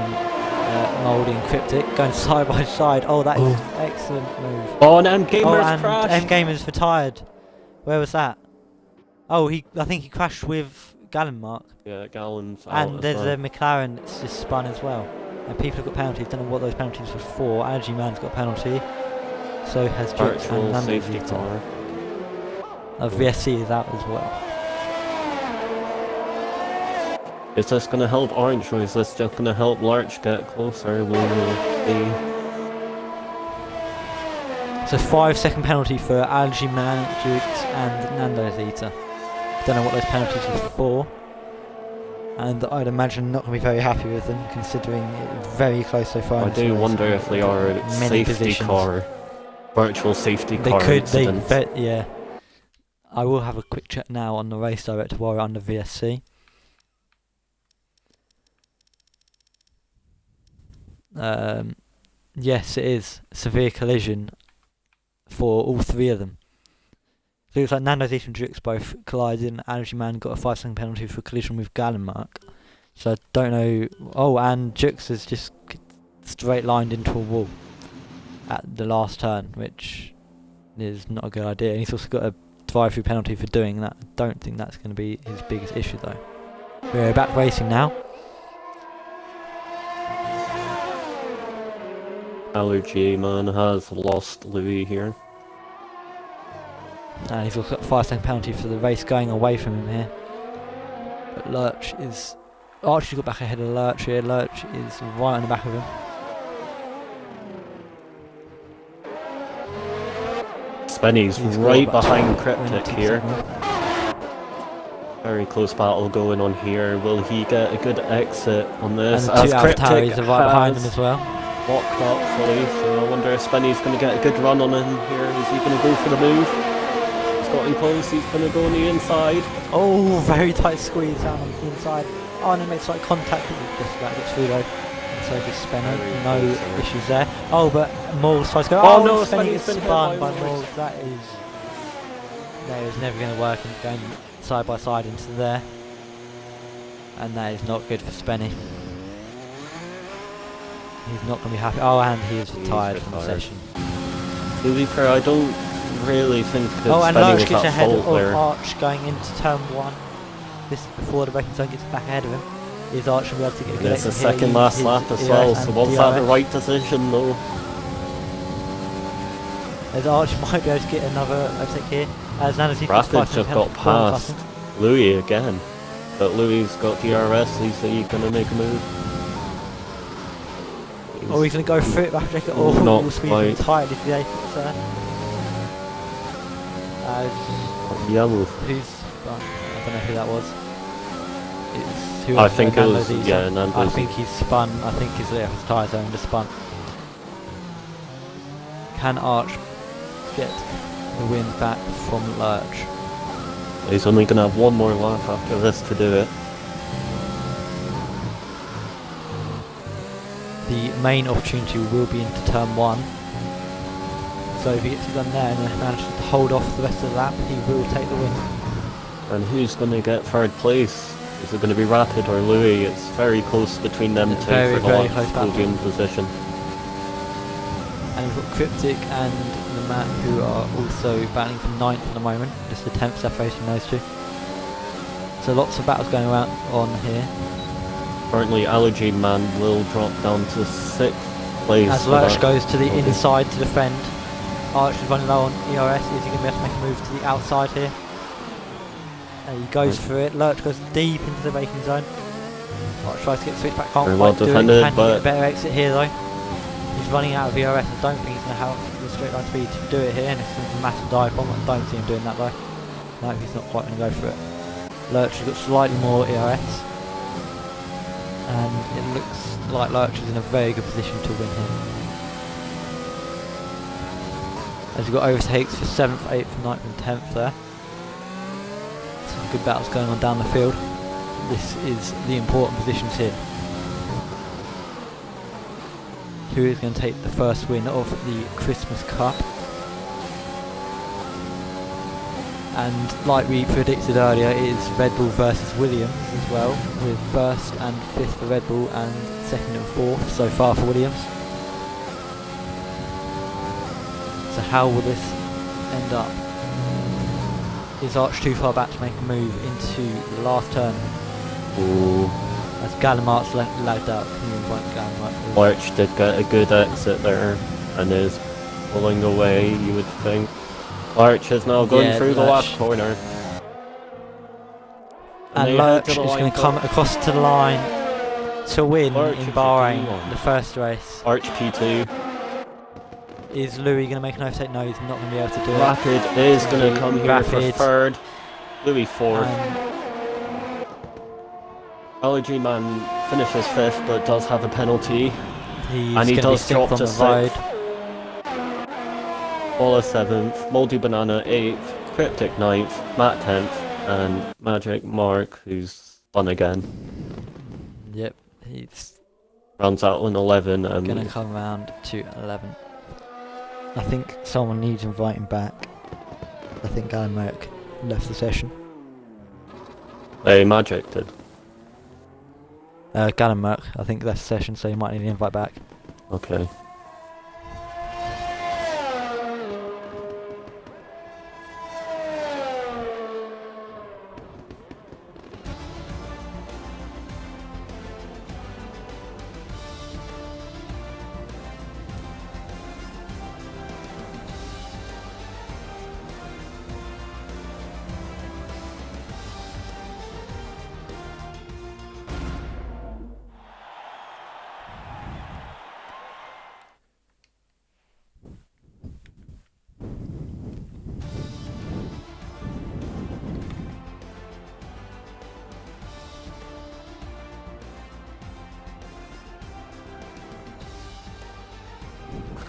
Mouldy and Cryptic, going side by side. Oh, that is an excellent move. Oh, and M-Gamer's and crashed. M-Gamer's retired. Where was that? Oh, I think he crashed with Gallenmark. Yeah, Gallen's out. And there's well. a McLaren that's just spun as well. And people have got penalties. Don't know what those penalties were for. Energy Man's got a penalty. So has Jukes and Virtual safety Nando's. car. VSC is out as well. Is this going to help Orange, or is this just going to help Larch get closer? We will see. It's a 5-second penalty for Allergy Man, Jukes and Nando's Eater. Don't know what those penalties were for. And I'd imagine not going to be very happy with them, considering it's very close so far. I do wonder if they are safety car, virtual safety car incidents. Yeah. I will have a quick check now on the race director while we're under VSC. Yes, it is severe collision for all 3 of them. So it looks like Nando's and Jukes both collided, and Energy Man got a 5-second penalty for collision with Gallenmark. So I don't know. Oh, and Jukes has just straight lined into a wall at the last turn, which is not a good idea. And he's also got a drive-through penalty for doing that. I don't think that's going to be his biggest issue though. We're back racing now. Allergy Man has lost Louis here. And he's also got a 5-second penalty for the race going away from him here. But Lurch is... Archie's got back ahead of Lurch here. Lurch is right on the back of him. Spenny's right behind Cryptic here. Very close battle going on here. Will he get a good exit on this? And the 2 Cryptic AlphaTauris are right behind him as well. Locked up fully, so I wonder if Spenny's going to get a good run on him here. Is he going to go for the move? He's got him close, he's going to go on the inside. Oh, very tight squeeze down on the inside. Oh, and it makes like contact, just about gets through though. And so gets Spenny, no issues there. Oh, but Moles tries to go, oh no, Spenny Spenny's gets been spun hit by by Moles. That is never going to work, and going side by side into there. And that is not good for Spenny. He's not going to be happy. Oh, and he is retired from the session. To be fair, I don't really think that and Spenny Lurch was gets at ahead fault of there. Arch going into turn 1. This is before the braking zone gets back ahead of him. Is Arch will be able to get a good It's the exit here? second last lap as well, so was that the right decision though? As Arch might be able to get another overtake here. As Nando's Rapid just got past Louis again. But Louis got DRS, he's going to make a move. Oh, he's going to go for it, back jacket. Oh, not will squeeze quite. him tightly for the apex there. As Yellow. who's... I don't know who that was. It's who I think it was, Nando's yeah, Nando's. I think he's spun. I think his tyres are under spun. Can Arch get the win back from Lurch? He's only going to have one more lap after this to do it. The main opportunity will be into turn 1. So if he gets it done there and manages to hold off the rest of the lap, he will take the win. And who's going to get third place? Is it going to be Rapid or Louis? It's very close between them two Very, for the very last close podium position. And you've got Cryptic and the Matt who are also battling for 9th at the moment, just the 10th separating those two. So lots of battles going on here. Currently Allergy Man will drop down to 6th place. As Lurch goes to the inside to defend. Arch is running low on ERS. Is he going to be able to make a move to the outside here? He goes for it. Lurch goes deep into the braking zone. Arch tries to get the switch back. Can't quite do it. Can he get a better exit here though? He's running out of ERS. I don't think he's going to have the straight line speed to do it here. And it's a massive dive bomb. I don't see him doing that though. No, he's not quite going to go for it. Lurch has got slightly more ERS. And it looks like Lurch is in a very good position to win here. As you've got overtakes for 7th, 8th, 9th and 10th there. Some good battles going on down the field. This is the important positions here. Who is going to take the first win of the Christmas Cup? And like we predicted earlier, it is Red Bull versus Williams as well, with 1st and 5th for Red Bull and 2nd and 4th so far for Williams. So how will this end up? Is Arch too far back to make a move into the last turn? Ooh. As Gallimart's lagged out. Can you invite Gallimart? Arch did get a good exit there and is pulling away, you would think. Lurch is now going through the last corner. And Lurch is going to come across to the line to win in Bahrain, the first race. Arch P2. Is Louis going to make an overtake? No, he's not going to be able to do it. Rapid is going to come here for 3rd. Louis 4th. Allergy Man finishes 5th but does have a penalty. And he does drop to 6th. Ola 7th, Moldy Banana 8th, Cryptic 9th, Matt 10th, and Magic Mark, who's done again. Yep, he's rounds out on 11 and going to come round to 11. I think someone needs inviting back. I think Gallimart left the session. Hey, Magic did. Gallimart, I think left the session, so you might need to invite back. Okay.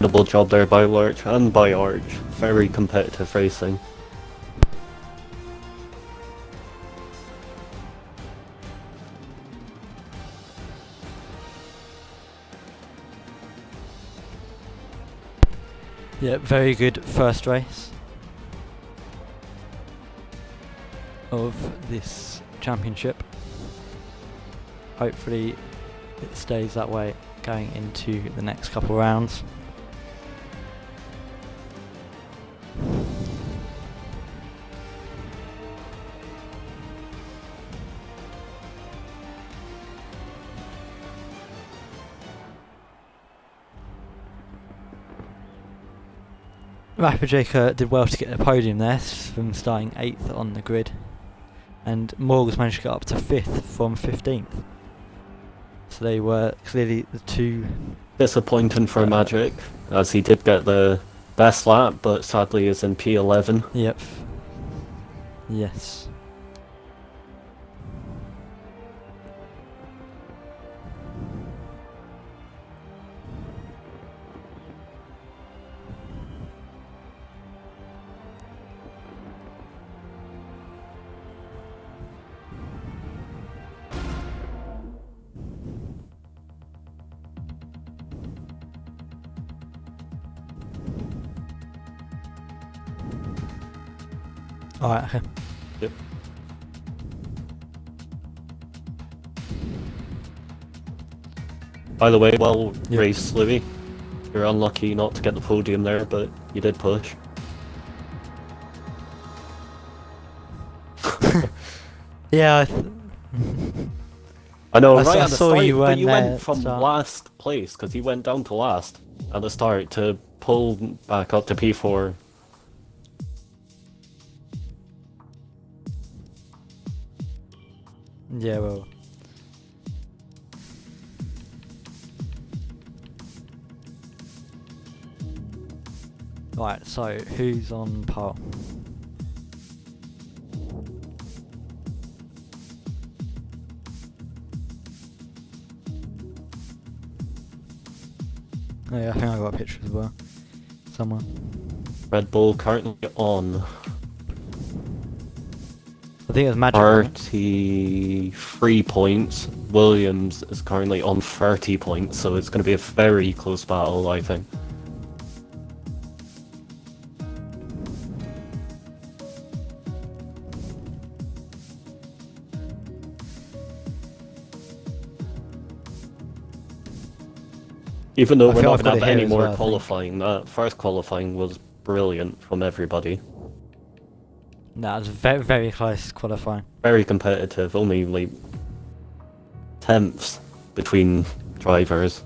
Incredible job there by Lurch and by Arch. Very competitive racing. Yeah, very good first race of this championship. Hopefully it stays that way going into the next couple of rounds. Rapid Jaker did well to get the podium there, from starting 8th on the grid, and Morgs managed to get up to 5th from 15th. So they were clearly the two. Disappointing for Magic, as he did get the best lap, but sadly is in P11. Yep. Yes. Alright, okay. Yep. By the way, well Yep. raced, Louis. You're unlucky not to get the podium there, but you did push. Yeah, I know, I right I at the saw start, you but weren't you there went at the from start. last place, because you went down to last at the start to pull back up to P4. Yeah, well. Right, so who's on pole? Oh yeah, I think I got a picture as well. Somewhere. Red Bull currently on I think it was Magic. Wasn't it? 33 points. Williams is currently on 30 points, so it's going to be a very close battle, I think. Even though I we're feel not I've going got to have it here any as more well, I think. qualifying, that first qualifying was brilliant from everybody. No, it was very, very close qualifying. Very competitive, only like tenths between drivers.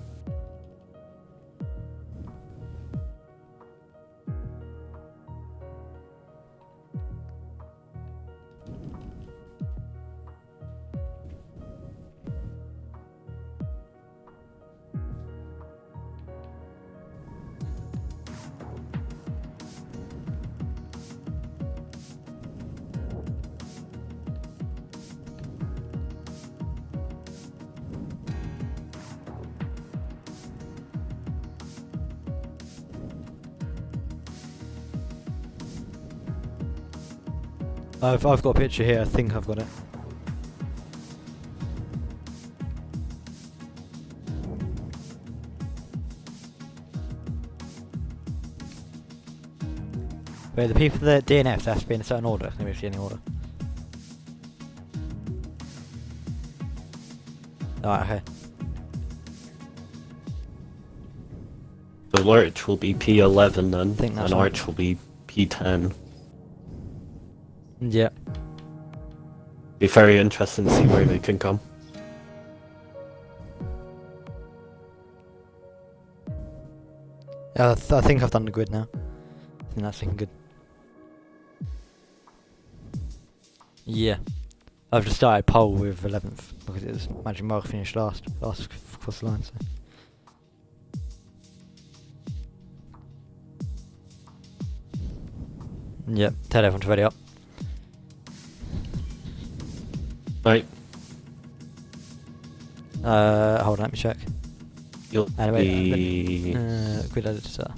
I've got a picture here. I think I've got it. Wait, the people that DNFs have to be in a certain order. Let me see any order. Alright, okay. The Lurch will be P11 then, Think that's and right. Arch will be P10. Yeah. Be very interesting to see where they can come. I think I've done the grid now. I think that's looking good. Yeah. I've just started pole with 11th because it was Magic Mark finished last across the line. So. Yep, tell everyone to ready up. Right, Hold on, let me check. you'll Anyway, be... grid editor.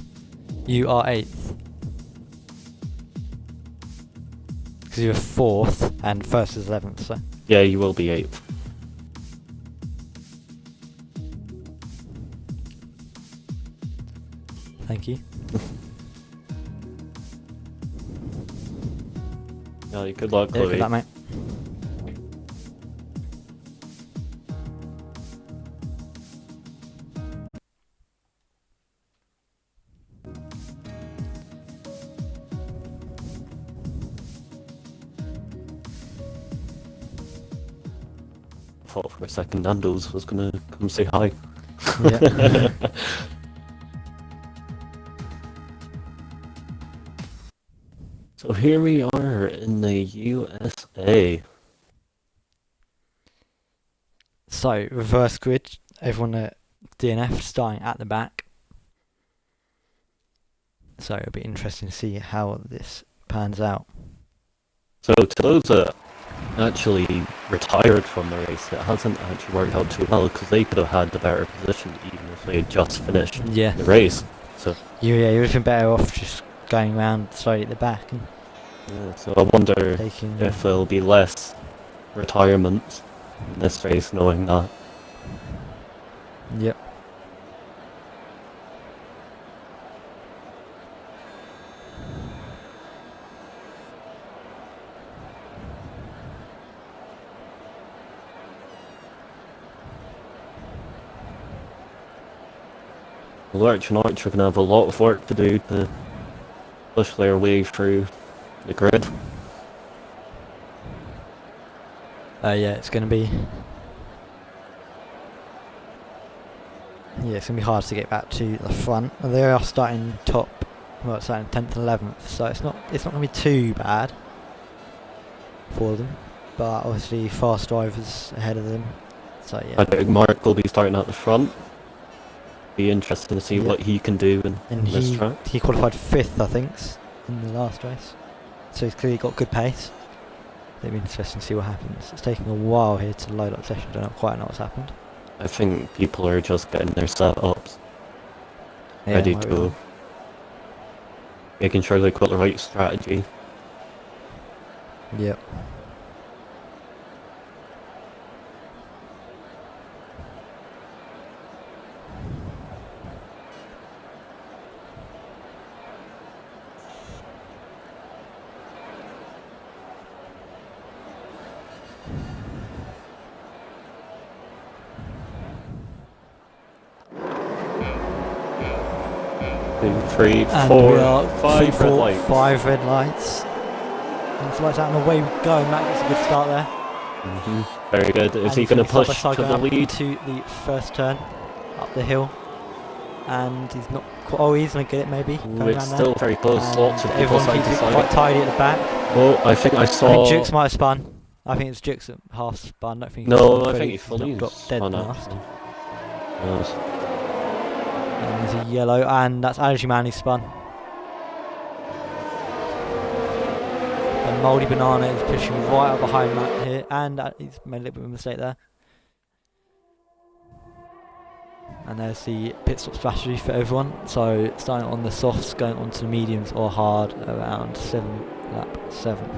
You are 8th. Because you were 4th and first is 11th, so. Yeah, you will be 8th. Thank you. Yeah, good luck, Yeah, Chloe. good luck, mate. I thought for a second Nando's was gonna come say hi. Yeah. So here we are in the USA. So, reverse grid. Everyone at DNF starting at the back. So it'll be interesting to see how this pans out. So to those that actually retired from the race, it hasn't actually worked out too well because they could have had the better position even if they had just finished Yeah. the race. So You would have been better off just going around slowly at the back and yeah, so I wonder taking. if there'll be less retirements in this race, knowing that. Yep. Lurch and Archer are going to have a lot of work to do to push their way through the grid. Yeah, it's going to be... Yeah, it's going to be hard to get back to the front. They are starting top, well, starting 10th and 11th, so it's not going to be too bad for them. But obviously fast drivers ahead of them, so yeah. I think Mark will be starting at the front. Be interesting to see what he can do in this track. He qualified 5th, I think, in the last race, so he's clearly got good pace. It'll be interesting to see what happens. It's taking a while here to load up session. I don't quite know what's happened. I think people are just getting their setups ready to go, making sure they've got the right strategy. Yep. Three, And four, we are five red lights. 5 red lights. And it's lights out and away we go. Matt gets a good start there. Very good. Is he going to push to the lead? To the first turn, up the hill. And he's not quite... Oh, he's going to get it maybe. It's still very close. Lots of people everyone keeps it quite tidy at the back. Oh, I think I saw... I think Jukes might have spun. I think it's Jukes that half spun. I don't think I think he fully dropped dead last. Yes. And there's a yellow, and that's Energy Man who spun. And Mouldy Banana is pushing right up behind Matt here, and he's made a little bit of a mistake there. And there's the pit stop strategy for everyone. So starting on the softs, going on to the mediums or hard around lap 7.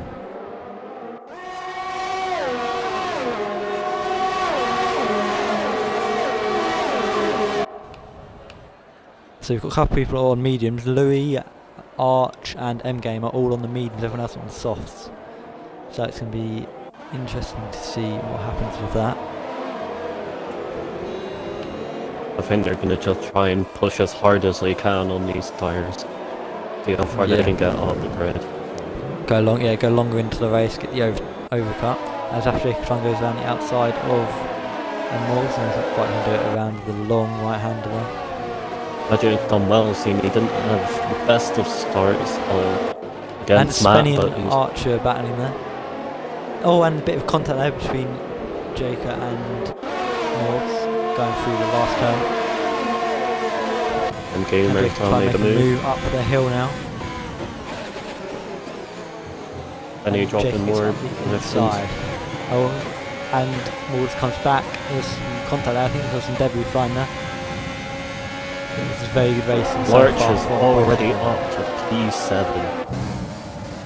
So we've got a couple of people on mediums. Louis, Arch and M-Game are all on the mediums, everyone else on the softs. So it's going to be interesting to see what happens with that. I think they're going to just try and push as hard as they can on these tyres. See how far they can get on the grid. Go longer into the race, get the overcut. As after Tron goes around the outside of Morgs, and he's not quite going to do it around the long right-hander there. Magic done well, seeing he didn't have the best of starts against Matt, but and Archer battling there. Oh, and a bit of contact there between Jaker and Morgs going through the last turn. And Gamer trying to make a move up the hill now. And he's dropping more inside. Oh, and Morgs comes back. There's some contact there. I think there's some debris flying there. This is very good racing. Lurch is already up to P7.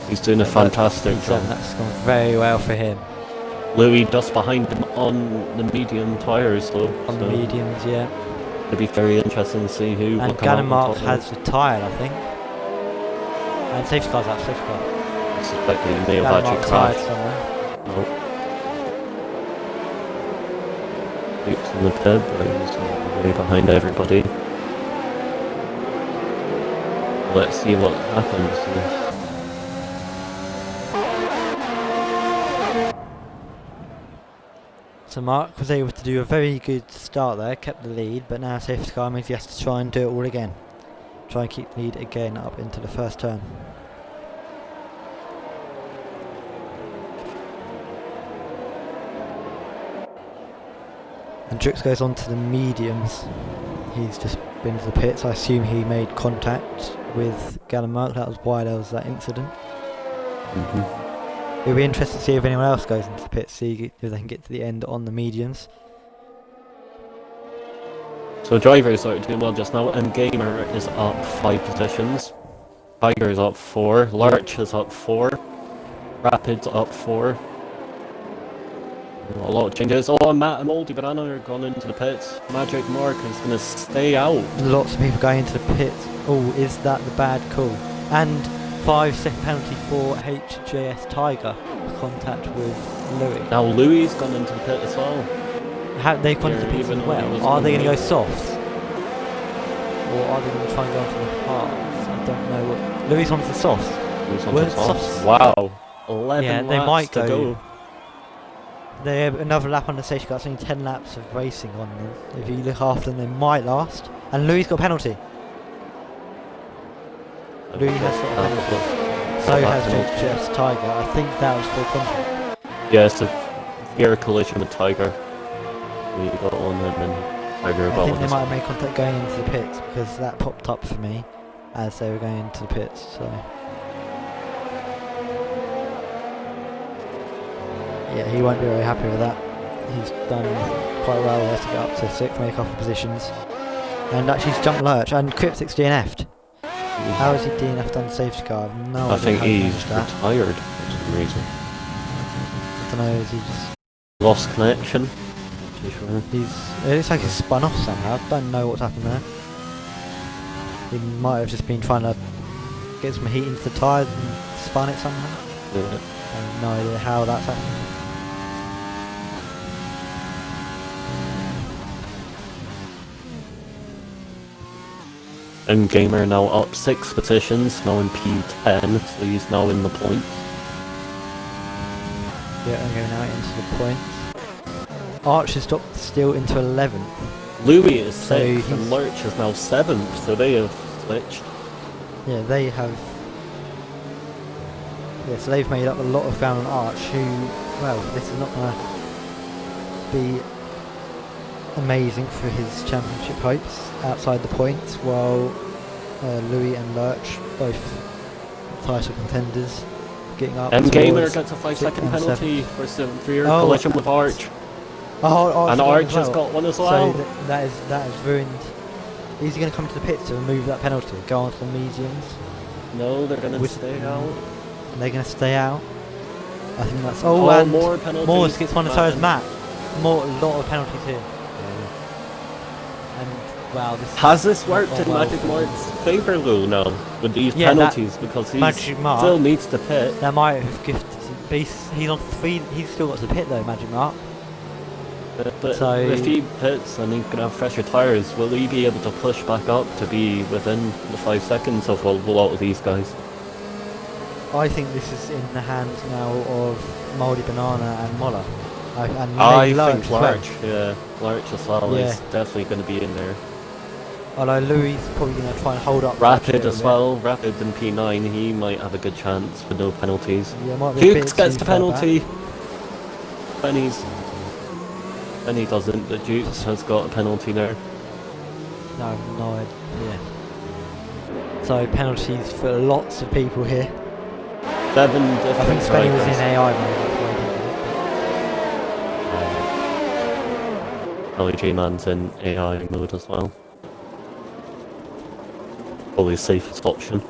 He's doing a fantastic job. That's gone very well for him. Louis just behind him on the medium tyres though. On the mediums, yeah. It'll be very interesting to see who will come And Mark has retired, I think. And safety car's out, safety car. I suspect he may have actually crashed. Nope. Luke's in the pit, but he's way behind everybody. Let's see what happens. So Mark was able to do a very good start there, kept the lead, but now safety car means he has to try and do it all again. Try and keep the lead again up into the first turn. And Drix goes on to the mediums. He's just been to the pits. I assume he made contact with Gallon Mark. That was why there was that incident. It'll be interesting to see if anyone else goes into the pits, see if they can get to the end on the mediums. So drivers are doing well just now, and Gamer is up 5 positions. Tiger is up 4, Lurch is up 4, Rapid's up 4. A lot of changes. Oh, and Matt and Moldy Banana are gone into the pits. Magic Mark is going to stay out. Lots of people going into the pits. Oh, is that the bad call? And 5-second penalty for HJS Tiger. Contact with Louis. Now Louis gone into the pit as well. They've gone into the pits as well. Are they going to go soft? or are they going to try and go onto the hards? I don't know what. Louis wants the sauce. Where's wow, 11 yeah, they laps might to go. They have another lap on the safety car. It's only 10 laps of racing on them. If you look after them, they might last. And Louis got a penalty. Louis has got a penalty. So has Jeff's Tiger. I think that was for contact. Yeah, it's a fair collision with Tiger. We got on and then Tiger got on. I think they might have made contact going into the pits because that popped up for me as they were going into the pits. So yeah, he won't be very happy with that. He's done quite well there to get up to 6th, make a couple of positions. And actually he's jumped Lurch and Cryptic's DNF'd. How is he DNF'd on the safety car? No, I think he's retired for some reason. I don't know, is he just lost connection? Too sure. It looks like he's spun off somehow. I don't know what's happened there. He might have just been trying to get some heat into the tyres and spun it somehow. Yeah. I have no idea how that's happened. And Gamer now up 6 positions, now in P10, so he's now in the points. Yeah, I'm going out into the points. Arch has dropped still into 11th. Louis is 6th and Lurch is now 7th, so they have switched. Yeah, they have. Yeah, so they've made up a lot of ground on Arch, who, well, this is not going to be amazing for his championship hopes outside the points, while Louis and Lurch, both title contenders, getting up. And Gamer gets a 5-second penalty for severe collision with Arch. And Arch has got one as well. So that is ruined. Is he going to come to the pits to remove that penalty? Go on to the mediums? No, they're going to stay out. They're going to stay out. I think that's. Oh, and more penalties. Morse gets one as far as Matt. A lot of penalties here. And wow, has this worked in Magic Mark's favour though now with these penalties because he still needs to pit. That might have gifted. But he's on 3. He's still got to pit though, Magic Mark. But so if he pits and he's gonna have fresher tyres, will he be able to push back up to be within the 5 seconds of a lot of these guys? I think this is in the hands now of Mouldy Banana and Moller. I think Lurch, yeah, Lurch as well is definitely going to be in there. Although Louis is probably going to try and hold up. Rapid as well, Rapid in P9, he might have a good chance with no penalties. Yeah, Hughes gets the penalty. Benny doesn't, but Dukes has got a penalty there. No idea. So penalties for lots of people here. 7 different I think Spenny was in AI mode. G-Man's in AI mode as well. Probably the safest option.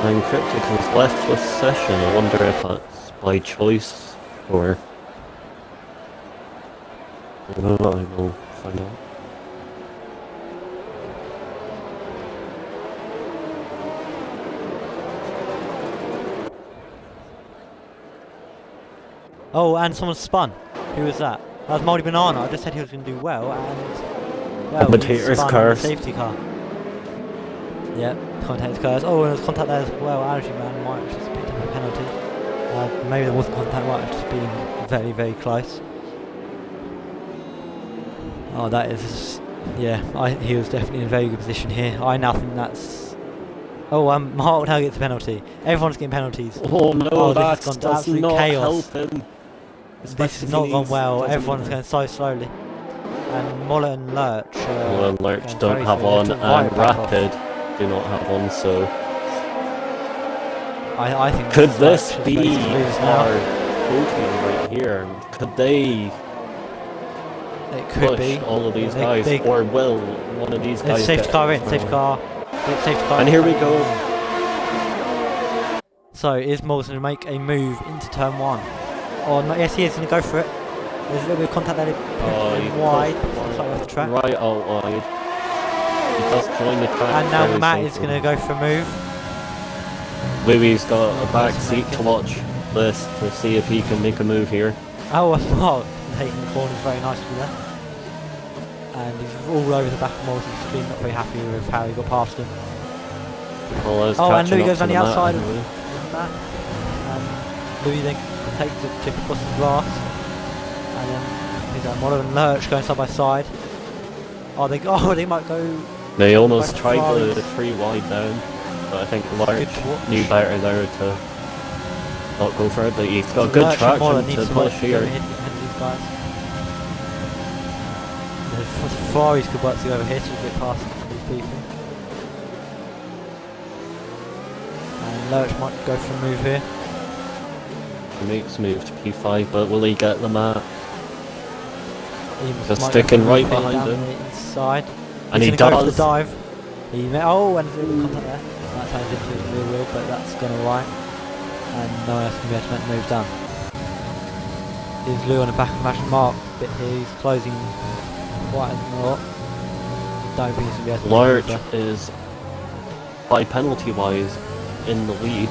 And Cryptic has left the session. I wonder if that's by choice or... I will find out. Oh, and someone spun. Who was that? That was Mouldy Banana. I just said he was going to do well, and commentator's curse. Safety car. Yeah, commentator's curse. Oh, and there's contact there as well. Energy Man might have just picked up a penalty. Maybe there wasn't contact. Might have just been very, very close. Oh, that is. Yeah, he was definitely in a very good position here. I now think that's. Oh, Mark now gets a penalty. Everyone's getting penalties. Oh no, that this has gone to does absolute not chaos. help him. This has not gone well. Everyone's going so slowly. And Moller and Lurch. Don't have one, and Rapid do not have one. So I think. Could this be our podium right here? Could they? It could push be all of these guys, or will one of these guys? Safety car in. Safety car. And here we go. So is Moles going to make a move into turn 1? Or not? Yes, he is going to go for it. There's a little bit of contact there. Wide. Slightly off the track. Right out wide. He does join the track. And now Matt is going to go for a move. Louis got a back seat to watch. this to see if he can make a move here. Oh, Mark taking the corners very nicely there. And he's all over the back of Morrison's screen, not very happy with how he got past him. Well, oh, and Louis goes on the the outside of anyway. that. And Louis then takes the chip across the glass. And then he's got Mono and Lurch going side by side. Oh, they might go. They almost tried the 3 wide down, but I think Lurch knew better there to not go for it. But he's got good traction to push here. The Ferraris could work to go over here to get past these people. And Lurch might go for a move here. He makes a move to P5, but will he get the mat? Just sticking right behind him. Inside. And he does. Go for the dive. Oh, and a little contact there. That turns into his rear wheel, but that's gone alright. And no one else can be able to make the move down. Here's Lou on the back of Magic Mark bit here. He's closing quite a lot. Don't think he's going to be able to Lurch is, by penalty wise, in the lead.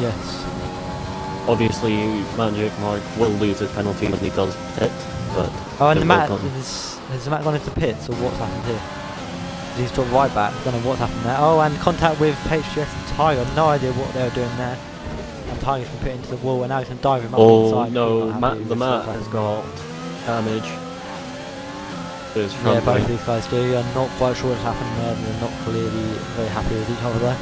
Yes. Obviously, Magic Mark will lose his penalty when he does pit, but... Oh, and the mat, has the mat gone into pits, or what's happened here? He's dropped right back, don't know what's happened there. Oh, and contact with HGS and Tiger, no idea what they were doing there. And Tiger's been put into the wall, and now he's going to dive him up inside. Oh no, the mat has got damage. Yeah, both of these guys do. I'm not quite sure what's happened there, they're not clearly very happy with each other there.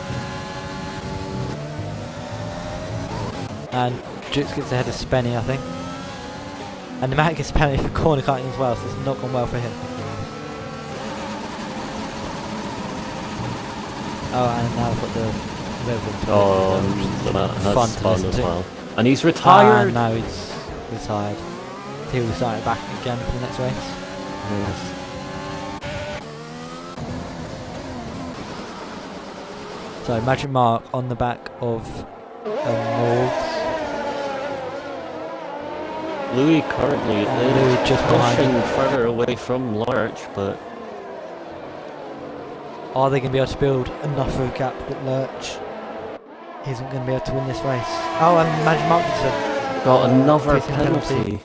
And Jukes gets ahead of Spenny, I think. And the Matt gets a penalty for corner cutting as well, so it's not gone well for him. Oh, and now we've got the the Matt has spun as well. And he's retired! And now he's retired. He'll start it back again for the next race. Yes. So, Magic Mark on the back of Morgs. Louis currently is just pushing further away from Lurch, but... Are they going to be able to build enough of a gap that Lurch isn't going to be able to win this race? Oh, and Magic Mark got another penalty.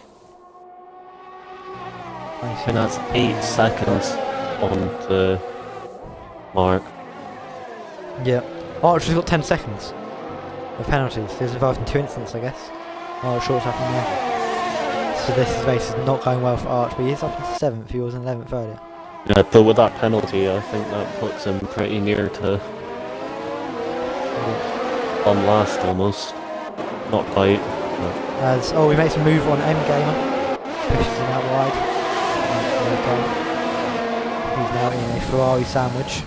And that's 8 seconds on the Mark. Yeah. Oh, she's got 10 seconds of penalties. There's involved in 2 incidents, I guess. Oh, short's happened there. So this race is not going well for Arch, but he is up into 7th. He was in 11th earlier. Yeah, but with that penalty, I think that puts him pretty near to on last almost. Not quite. As we make some move on M Gamer, pushes him out wide. He's now in a Ferrari sandwich.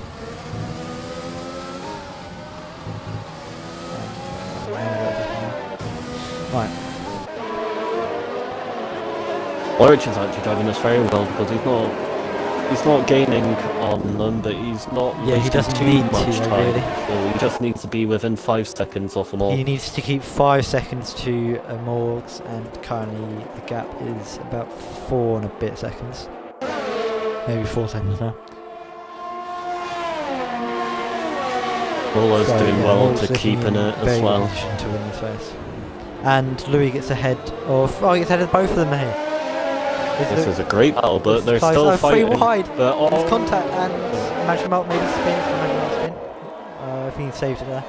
Right. Lurch is actually driving this very well because he's not gaining on them, but he's not he doesn't need much to time. really. So he just needs to be within 5 seconds off them all. He needs to keep 5 seconds to Morgs, and currently the gap is about 4 and a bit seconds. Maybe 4 seconds now. Mullah's doing well to keeping it as well. To win this race. And Louis gets ahead of. Oh, he gets ahead of both of them here. This is a great battle, but they're still fighting. 3 wide. But There's contact and Magic Mark maybe spins. Spin. I think he saved it there.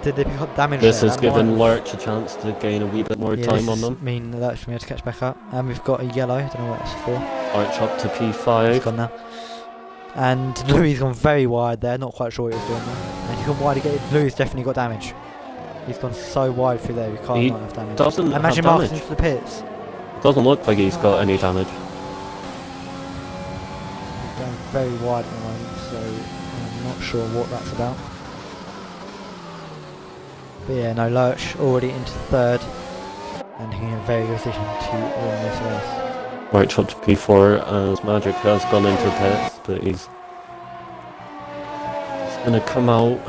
Did they pick up damage? This there? has given Lurch a chance to gain a wee bit more time on them. I mean, Lurch may have to catch back up. And we've got a yellow. I don't know what that's for. Lurch up to P5. He's gone now. And Louis has gone very wide there. Not quite sure what he was doing there. And he's gone wide again. Louis definitely got damage. He's gone so wide through there. We can't not have damage. Doesn't and have Magic Mark's into the pits. Doesn't look like he's got any damage. He's going very wide at the moment, so I'm not sure what that's about. But yeah, no, Lurch already into 3rd, and he's in a very good position to win this race. Lurch up to P4 as Magic has gone into pits, but he's going to come out.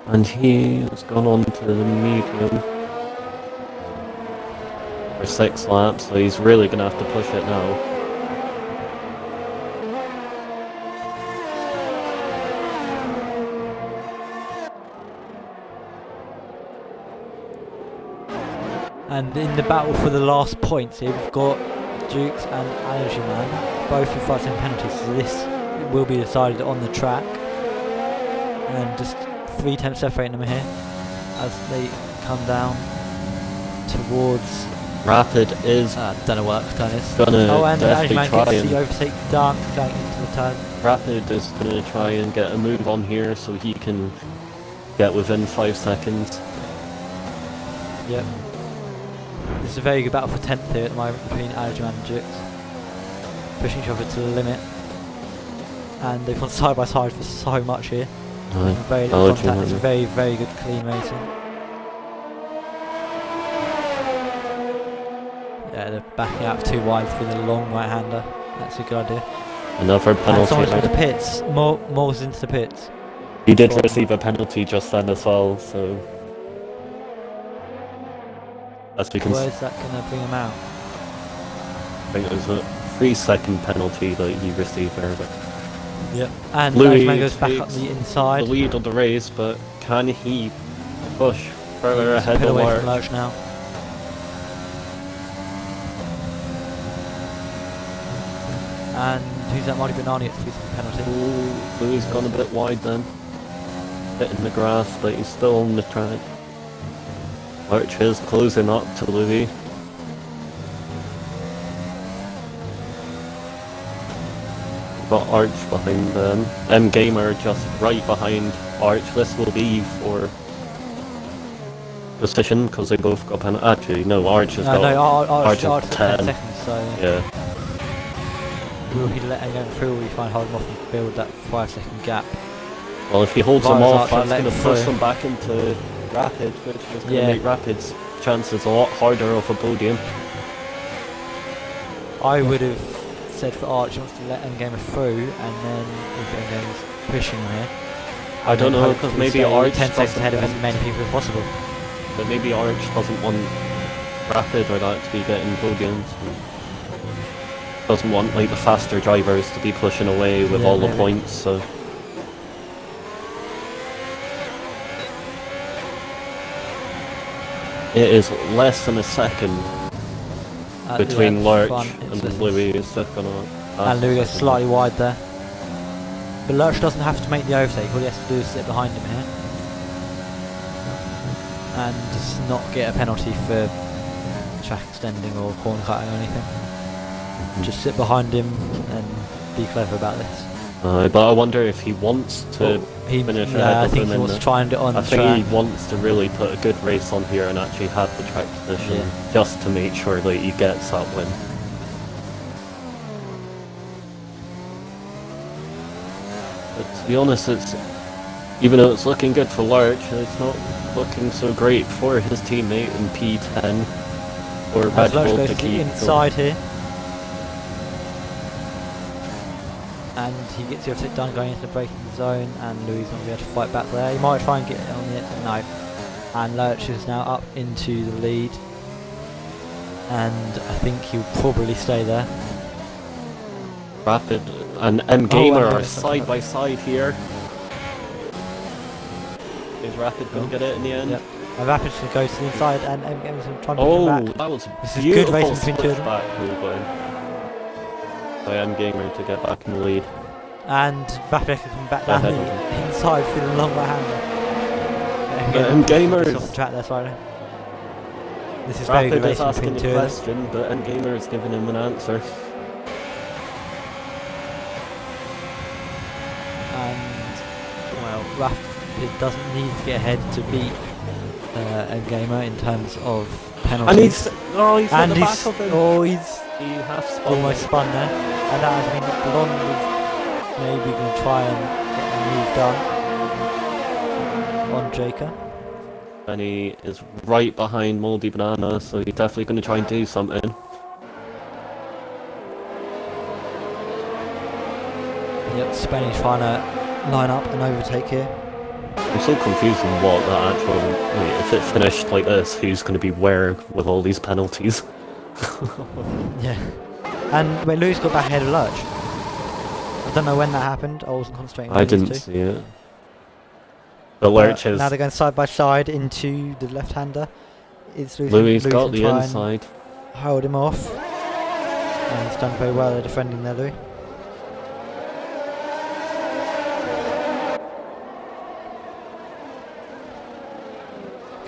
And he has gone on to the medium for 6 laps, so he's really going to have to push it now. And in the battle for the last points here, we've got Dukes and Energy Man, both with 5 second penalties, so this will be decided on the track. And just 3 tenths separating them here as they come down towards Rapid is don't know what that turn is. gonna and definitely Man try gets and the overtake done, going into the turn. Rapid is gonna try and get a move on here so he can get within 5 seconds. Yep. This is a very good battle for 10th here at the moment between Energy Man and Dukes. Pushing each other to the limit. And they've gone side by side for so much here. Very little contact. It's very, very good clean racing. Yeah, they're backing out too wide for the long right-hander. That's a good idea. Another penalty. And someone's into the pits. Moore's into the pits. He did receive a penalty just then as well, so... As we can Where's that going to bring him out? I think it was a 3-second penalty that he received there, but... Yep. And Louis Man goes back up the inside. The lead of the race, but can he push further ahead of away from Lurch now. And who's that? Marty Banani at 3-second penalty. Ooh, Louis gone a bit wide then. Hitting the grass, but he's still on the track. Lurch is closing up to Louis. Got Arch behind them. M-Gamer just right behind Arch. This will be for position because they both got penalty. Actually, no, Arch has got Arch at 10 seconds, so yeah. Will he let him go through, or will he try and hold him off and build that 5-second gap? Well, if he holds them off, that's going to push through. them back into Rapid, which is going to make Rapid's chances a lot harder of a podium. I would have said for Arch, he wants to let M-Gamer through, and then if M-Gamer's pushing here, I don't know, because maybe Arch 10 seconds ahead of as many people as possible. But maybe Arch doesn't want Rapid or that to be getting podiums. Doesn't want like the faster drivers to be pushing away with all the points, so... It is less than a second between Lurch and Louis. Is that gonna... And Louis goes slightly wide there. But Lurch doesn't have to make the overtake, all he has to do is sit behind him here. And just not get a penalty for track extending or corner cutting or anything. Just sit behind him and be clever about this. But I wonder if he wants to finish ahead of him. I think he wants to try and do it on the track. I think he wants to really put a good race on here and actually have the track position just to make sure that he gets that win. But to be honest, even though it's looking good for Lurch, it's not looking so great for his teammate in P10 or Red Bull to keep inside here. And he gets the overtake done going into the braking zone, and Louis is not going to be able to fight back there. He might try and get it on the exit, no. And Lurch is now up into the lead, and I think he'll probably stay there. Rapid and M-Gamer are side by side here. Is Rapid going to get it in the end? Yep. And Rapid's going to go to the inside, and M-Gamer's going to try and push him back. That was this is good racing between two of them. By M-Gamer to get back in the lead. And Rapid can come back down the inside through the long right hander. M-Gamer is off the track there, sorry. This is very good racing between two of them. But M-Gamer is giving him an answer. And, well, Rapid doesn't need to get ahead to beat M-Gamer in terms of penalties. And he's at the back of him. He almost spun there, and that has mean that Blonde is maybe going to try and get a move done on Jaker. And he is right behind Moldy Banana, so he's definitely going to try and do something. Yep, Spain's trying to line up and overtake here. I'm so confused on what that actual... if it finished like this, who's going to be where with all these penalties? Yeah. And wait, Louis got back ahead of Lurch. I don't know when that happened. I wasn't concentrating on I didn't see it. But Lurch is... Now they're going side by side into the left-hander. It's Louis. Louis got the inside. Hold him off. And he's done very well. They're defending there, Louis.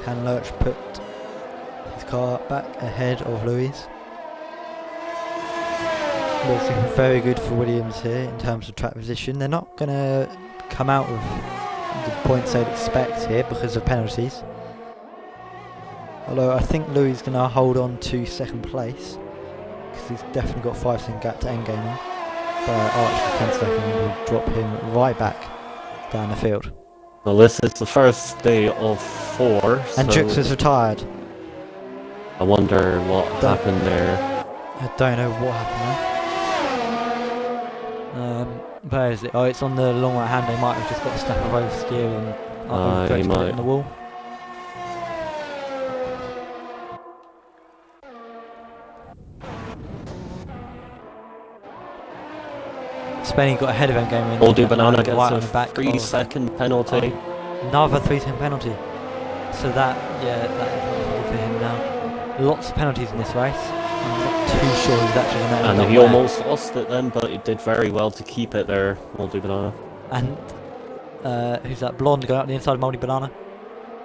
Can Lurch put his car back ahead of Louis? Looks very good for Williams here in terms of track position. They're not going to come out with the points they'd expect here because of penalties. Although I think Louis is going to hold on to second place because he's definitely got 5 second gap to endgame now. But Arch 10 second will drop him right back down the field. Well, this is the first day of 4. And so Jux has retired. I wonder what happened there. I don't know what happened there. Where is it? Oh, it's on the long right hand. They might have just got a step of oversteer and he might. on the wall. Spenny got ahead of him going in. Oldie Banana gets right a on the back 3-second penalty. Another 3-second penalty. So that is not good for him now. Lots of penalties in this race. I'm not too sure he's actually going to end up And he there. almost lost it then, but he did very well to keep it there, Moldy Banana. And who's that? Blonde going up the inside of Moldy Banana.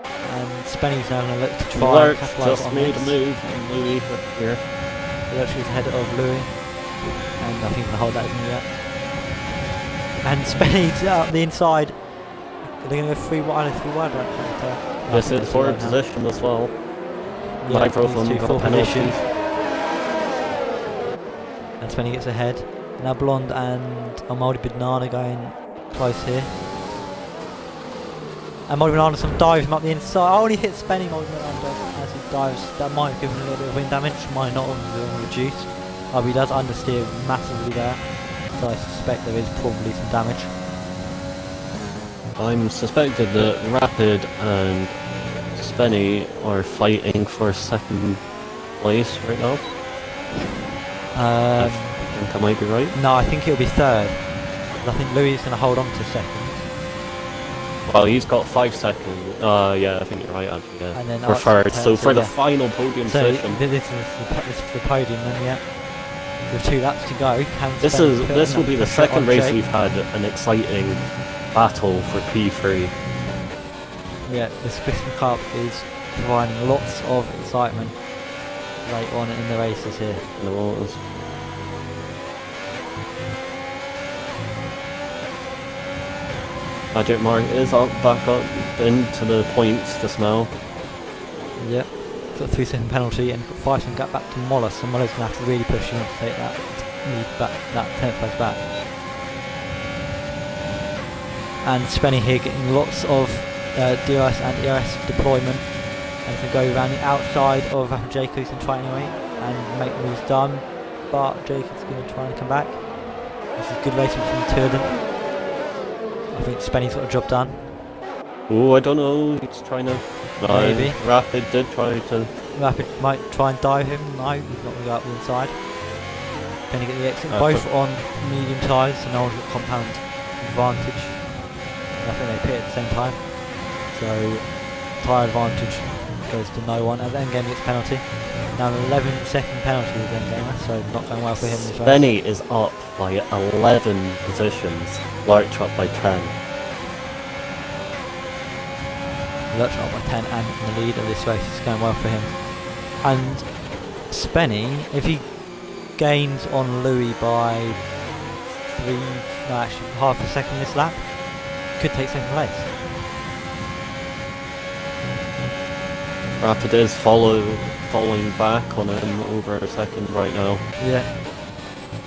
And Spenny's now going to look to try Lurch and capitalise just on made this. a move, and Louis here. Lurch is ahead of Louis. And I think he's going to hold that, isn't he, yet? And Spenny's out the inside. Are they going to go 3 wide? This is forward position as well. Yeah, Microphone these two got full position. penalties. And Spenny gets ahead. Now Blonde and Moldy Banana going close here. And Moldy Banana's going to dive him up the inside. Oh, and he hits Spenny, Moldy Banana does, as he dives. That might have given him a little bit of wind damage, might not have reduced. Oh, but he does understeer massively there. So I suspect there is probably some damage. I'm suspected that Rapid and Spenny are fighting for second place right now. I think I might be right. No, I think it'll be third. I think Louis is going to hold on to second. Well, he's got 5 seconds. Yeah, I think you're right, actually. Yeah. And then for Arch third. So for the yeah. final podium So position. this is the podium then, yeah. With 2 laps to go. This will be the second race we've had an exciting battle for P3. Yeah, this Christmas Cup is providing lots of excitement late on in the races here. In the waters. Magic Mark is back up into the points just now. Yeah, got a 3-second penalty and got 5 second gap back to Moller, so Moller's going to have to really push him to take that lead back, that 10th place back. And Spenny here getting lots of DRS and ERS deployment, and he can go around the outside of Jacobs and try anyway and make moves done, but Jacobs is going to try and come back. This is good racing from the 2 of them. I think Spenny's got a job done. Oh, I don't know, he's trying to... Maybe. Rapid did try to... Rapid might try and dive him. No, he's not going to go up the inside. Then you get the exit. Both on medium tyres, so no one's got compound advantage. I think they pit at the same time. So, tyre advantage goes to no one. And then game gets penalty. Now an 11-second penalty with Endgamer, so not going well for him this race. Spenny is up by 11 positions. Lurch up by 10. Lurch up by 10 and in the lead of this race is going well for him. And Spenny, if he gains on Louis by half a second this lap, could take second place. Rapid is following back on him over a second right now. Yeah.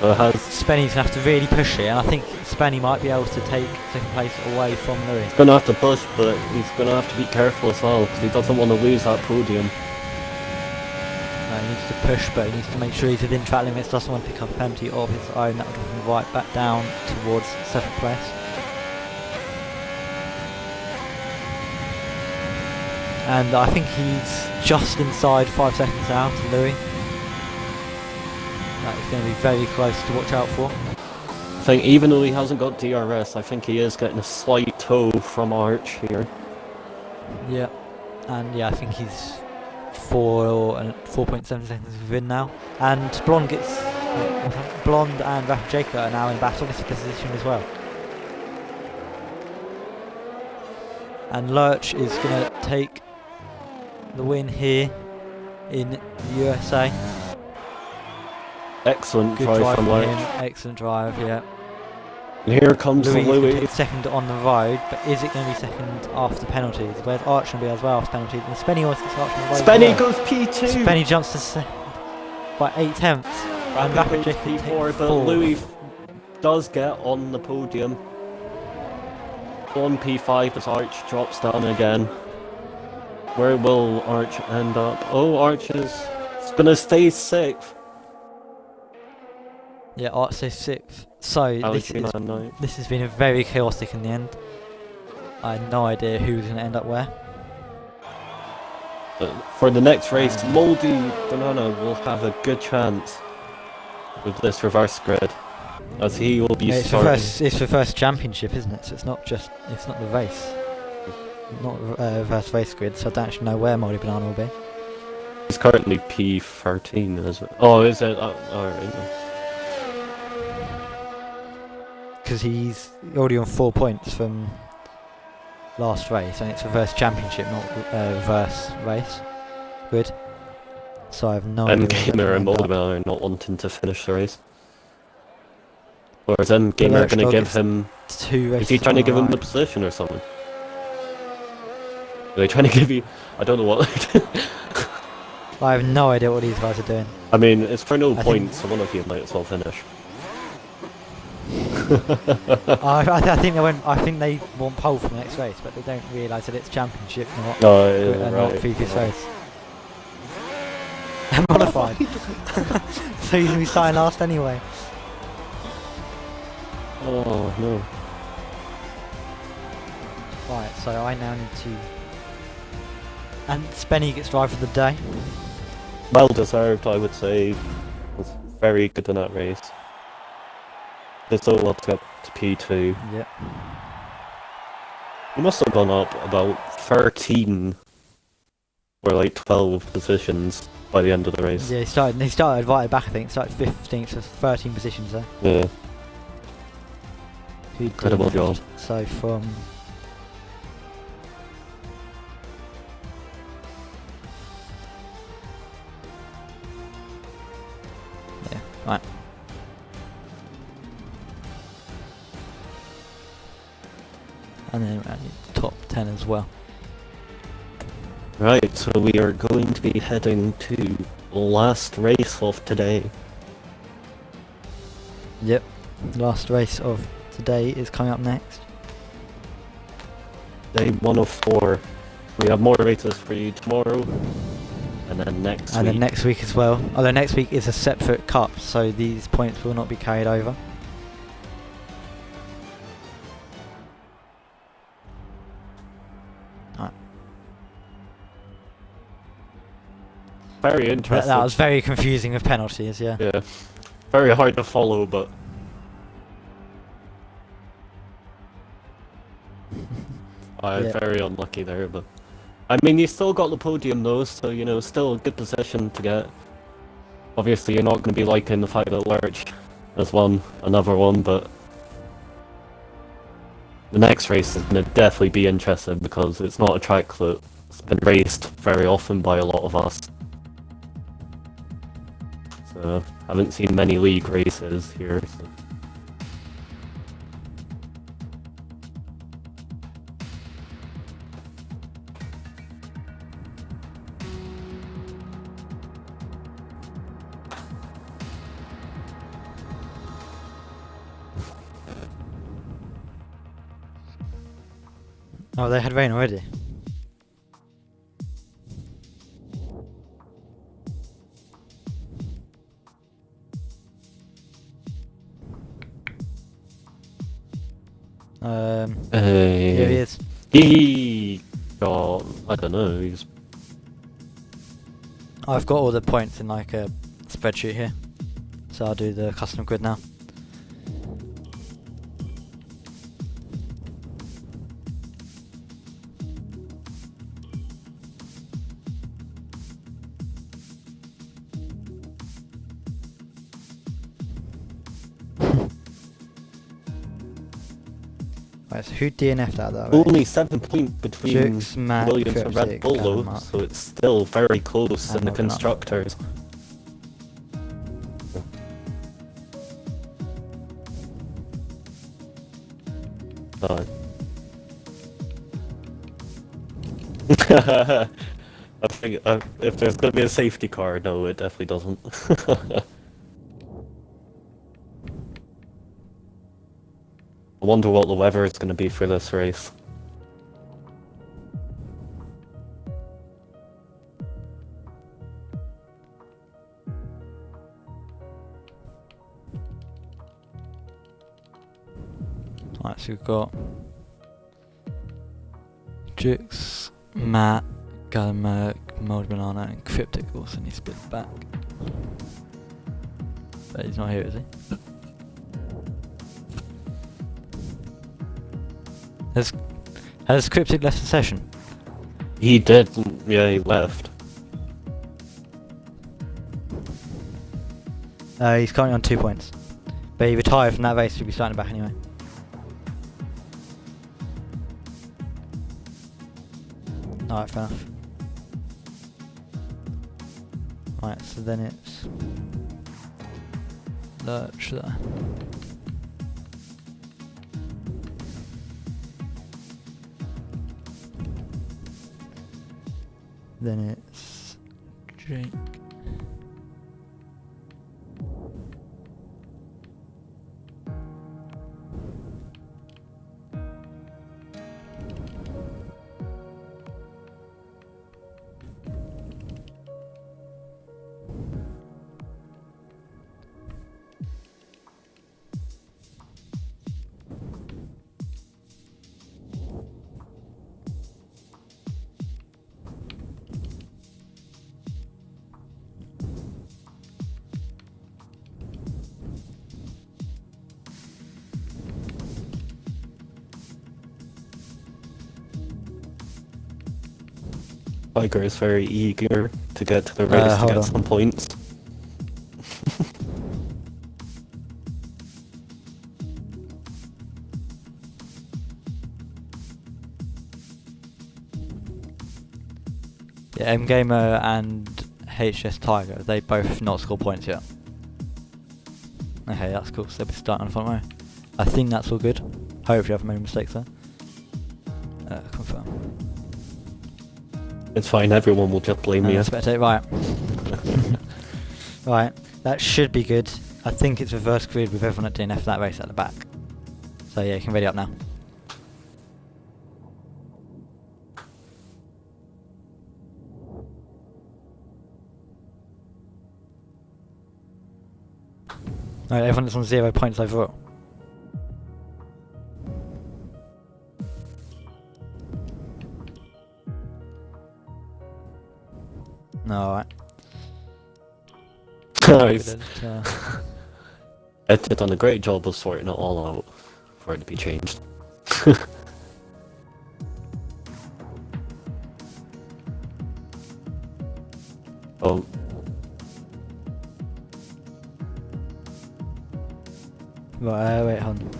Spenny's going to have to really push it, and I think Spenny might be able to take second place away from Louis. He's going to have to push, but he's going to have to be careful as well, because he doesn't want to lose that podium. No, he needs to push, but he needs to make sure he's within track limits, doesn't want to pick up a penalty of his own. That will drop him right back down towards 7th place. And I think he's just inside 5 seconds now to Louis. That is going to be very close to watch out for. I think even though he hasn't got DRS, I think he is getting a slight toe from Arch here. Yeah, and yeah, I think he's 4.7 seconds within now, and Blonde and Rapid Jacob are now in battle this position as well. And Lurch is going to take the win here in the USA. Excellent Good drive from Lurch. Excellent drive, yeah. And here comes Louis. Second on the road, but is it going to be second after penalties? Where's Arch going to be as well after penalties? And Spenny also gets Arch on the road. Spenny goes P2. Spenny jumps to second by 8/10. And Rapid goes P4, but Louis does get on the podium. On P5 as Arch drops down again. Where will Arch end up? Oh, Arch is going to stay 6th. Yeah, Arch stays 6th. So this has been a very chaotic in the end. I had no idea who was going to end up where. But for the next race, Moldy Banana will have a good chance with this reverse grid, as he will be starting. It's the first championship, isn't it? So it's not the race. Not reverse race grid, so I don't actually know where Moldy Banana will be. He's currently P13, is it? Oh, is it? Alright. Because he's already on 4 points from last race, and it's reverse championship, not reverse race grid. So I have no idea. Gamer and Moldy Banana are not wanting to finish the race. Or is Gamer going to give him 2 races? Is he trying to give him the position or something? Are they trying to give you? I don't know what they're doing. I have no idea what these guys are doing. I mean, it's for no points, so one of you might as well finish. I think they want pole for the next race, but they don't realise that it's championship, not not previous race. Modified. So he's going to be starting last anyway. Oh no. Right, so I now need to... And Spenny gets drive for the day. Well deserved, I would say. Was very good in that race. It's all up to P2. Yep. He must have gone up about 13 or like 12 positions by the end of the race. Yeah, he started right back, I think. Started 15th, so 13 positions there. Yeah. Incredible job. So from... Yeah, right. And then I need the top 10 as well. Right, so we are going to be heading to the last race of today. Yep, last race of today is coming up next. Day 1 of 4. We have more races for you tomorrow, and then next week. And then next week as well. Although next week is a separate cup, so these points will not be carried over. Very interesting. That was very confusing with penalties, yeah. Yeah. Very hard to follow, but... Very unlucky there, but... I mean, you still got the podium though, so, you know, still a good position to get. Obviously, you're not going to be liking the fact that Lurch has won another one, but... The next race is going to definitely be interesting, because it's not a track that's been raced very often by a lot of us. So, haven't seen many league races here. So. Oh, they had rain already. Here he is. He got, I don't know, he's... I've got all the points in like a spreadsheet here, so I'll do the custom grid now. Right, so who DNF'd out of that race? Only 7 points between Jukes, Matt, Williams and Red Cryptic, Bull, though, Mark. so it's still very close And in the Morgan up. constructors. I think if there's going to be a safety car, no, it definitely doesn't. I wonder what the weather is going to be for this race. Right, so we've got Jukes, Matt, Gallagher, Mold Banana, and Cryptic also needs to be back. But he's not here, is he? Has Cryptic left the session? He did, yeah, he left. He's currently on 2 points. But he retired from that race, he'll be starting back anyway. Alright, fair enough. Right, so then it's Lurch there. Then it's Jake. Tiger is very eager to get to the race to hold get on. some points. Yeah, M Gamer and HS Tiger, they both not scored points yet. Okay, that's cool, so they'll be starting on the front row. I think that's all good. Hopefully I haven't made any mistakes there. Confirm. It's fine, everyone will just blame me. Spectate, right. Right, that should be good. I think it's reverse grid with everyone at DNF that race at the back. So yeah, you can ready up now. Alright, everyone that's on 0 points overall. No, alright. Nice. Ed done a great job of sorting it all out for it to be changed. Oh. Right, wait, hold on.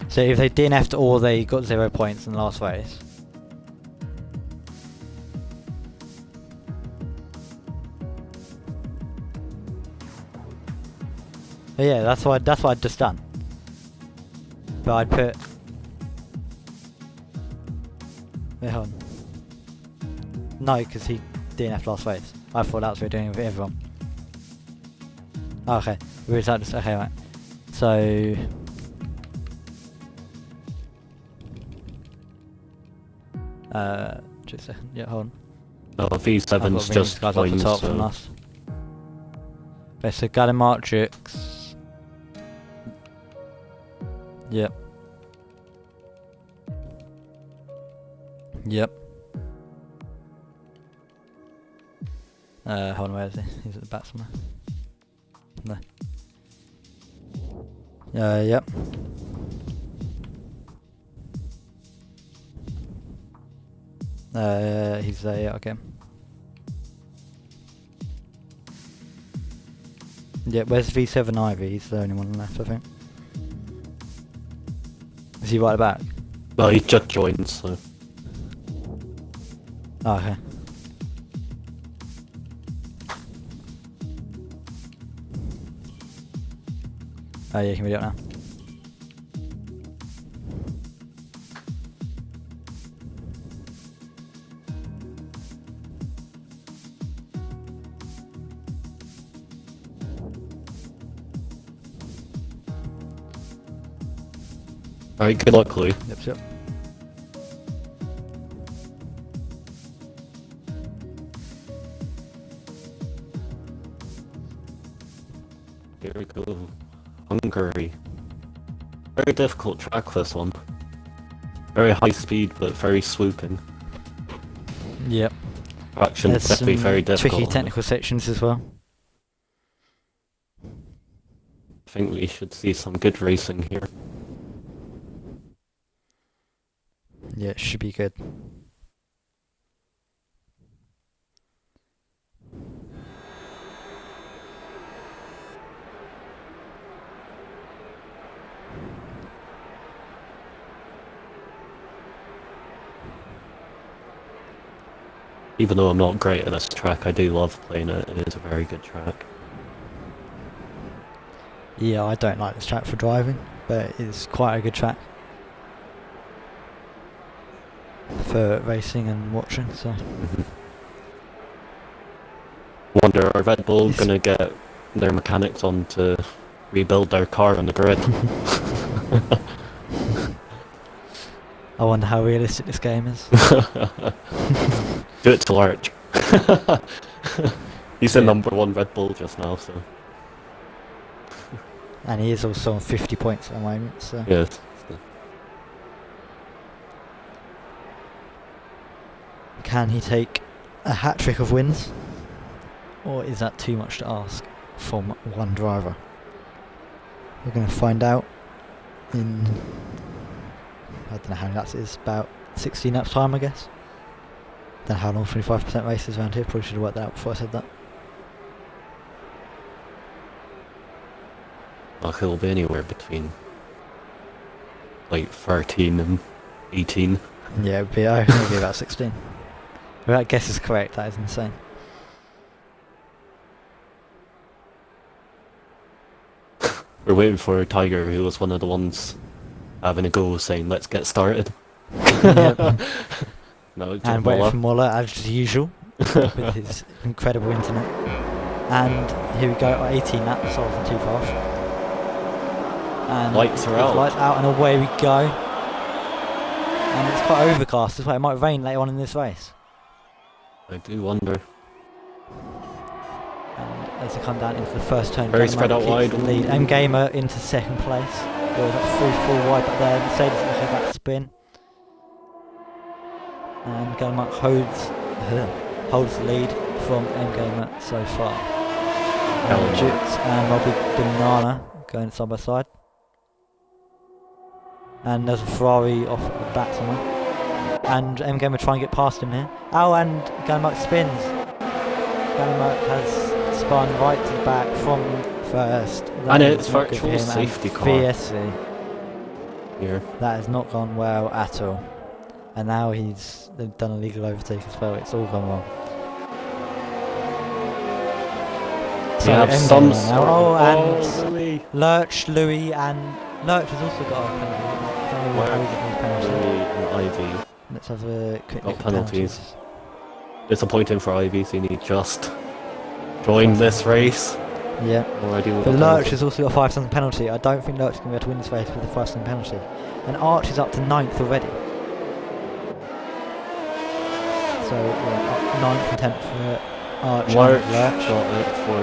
So if they DNF'd or they got 0 points in the last race. Oh yeah, that's what I'd just done. But I'd put. Wait, hold on. No, because he DNF'd last race. I thought that's what we were doing with everyone. Oh, okay, we were just okay, right. So. Just a second. Yeah, hold on. Oh, V7's just guys off the points, top so... from last. Okay, so Gallimatrix. Yep. Yep. Hold on, where is he? He's at the back somewhere. No. Yep. He's there, yeah, okay. Yeah, where's V7 Ivy? He's the only one left, I think. Is he right at the back? Well, he just joined, so. Oh, okay. Oh yeah, you can read it now. Alright, good luck, Louis. Yep. Here we go. Hungary. Very difficult track, this one. Very high speed, but very swooping. Yep. Traction There's definitely some very difficult. tricky technical sections as well. I think we should see some good racing here. Yeah, it should be good. Even though I'm not great at this track, I do love playing it. It is a very good track. Yeah, I don't like this track for driving, but it's quite a good track for racing and watching, so. Wonder, are Red Bull gonna get their mechanics on to rebuild their car on the grid? I wonder how realistic this game is. Do it to Larch. He's the #1 Red Bull just now, so. And he is also on 50 points at the moment, so. Yes. Can he take a hat-trick of wins? Or is that too much to ask from one driver? We're going to find out in, I don't know how many laps it is, about 16 laps time, I guess. Don't know how long 25% races around here, probably should have worked that out before I said that. Well, he'll be anywhere between like 13 and 18. Yeah, it'd be about 16. If that guess is correct, that is insane. We're waiting for Tiger, who was one of the ones having a go, saying, "Let's get started." Yep. No, And waiting for Muller, as usual, with his incredible internet. And here we go, 18 laps, so wasn't too fast. And lights are out. Lights out, and away we go. And it's quite overcast as well. It might rain later on in this race. I do wonder. And as they come down into the first turn, Very spread out wide. Lead. M-Gamer into second place. Goes up 3-4 wide back there. Mercedes looking back to spin. And Gamer holds the lead from M-Gamer so far. And Jukes and Robbie Banana going side by side. And there's a Ferrari off at the back somewhere. And M-Gamer trying to get past him here. Oh, and Gamer spins. Gamer has spun right to the back from first. And it's virtual safety car. VSC. Here. That has not gone well at all. And now they've done a legal overtake as well. It's all gone wrong. So have some now. Oh, and Louis. Lurch, Louis, and Lurch has also got a penalty. Louis and Ivy. Let's have a quick look at penalties. Disappointing for Ivy, seeing he just joined this race. Yeah. Already with But a Lurch penalty. has also got a 5-second penalty. I don't think Lurch is going to be able to win this race with a 5-second penalty. And Arch is up to 9th already. So, yeah, 9th and 10th for Arch Lurch and Lurch. got it for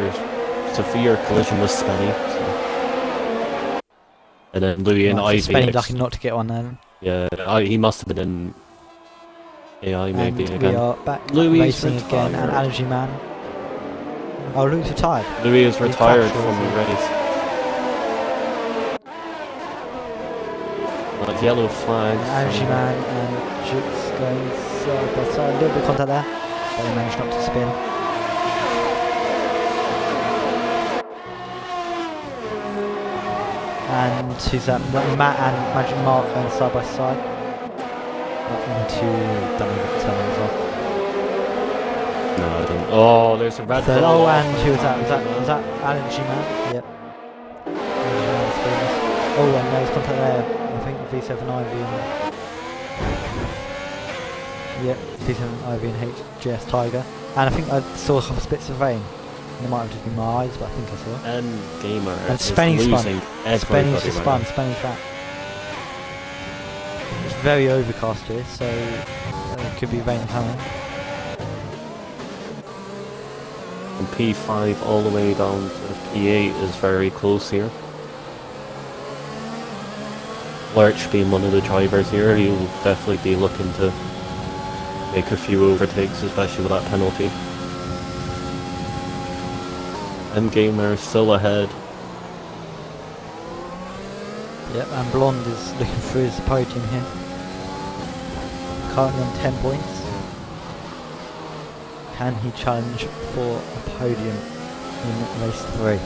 severe collision with Spenny. So. And then Louis and Ivy. Spenny lucky not to get one then. Yeah, he must have been in AI maybe and again. we are back Louis racing retired. again, and Allergy Man. Oh, Louis retired. Louis is He retired crashed from the also. race. Like yellow flags. Allergy Man and Jukes going side by side. A little bit of contact there, but they managed not to spin. And who's that? Matt and Magic Mark going side by side. into, don't know what the term is. No, I don't. Oh, there's a red So, bull. oh, and who was that? Was that Alan G-Man? Yep. Oh, and there was contact there. I think V7 Ivy and... Yep, V7 Ivy and HJS Tiger. And I think I saw a couple spits of rain. And it might have just been my eyes, but I think I saw it. And Gamer And is Spenny's losing spun. Spenny's just spun. everybody right Spenny's fat. It's very overcast here, so it could be rain coming. And P5 all the way down to P8 is very close here. Lurch being one of the drivers here, he'll definitely be looking to make a few overtakes, especially with that penalty. And Gamer still ahead. Yep, and Blonde is looking through his podium here. Currently on 10 points. Can he challenge for a podium in race 3?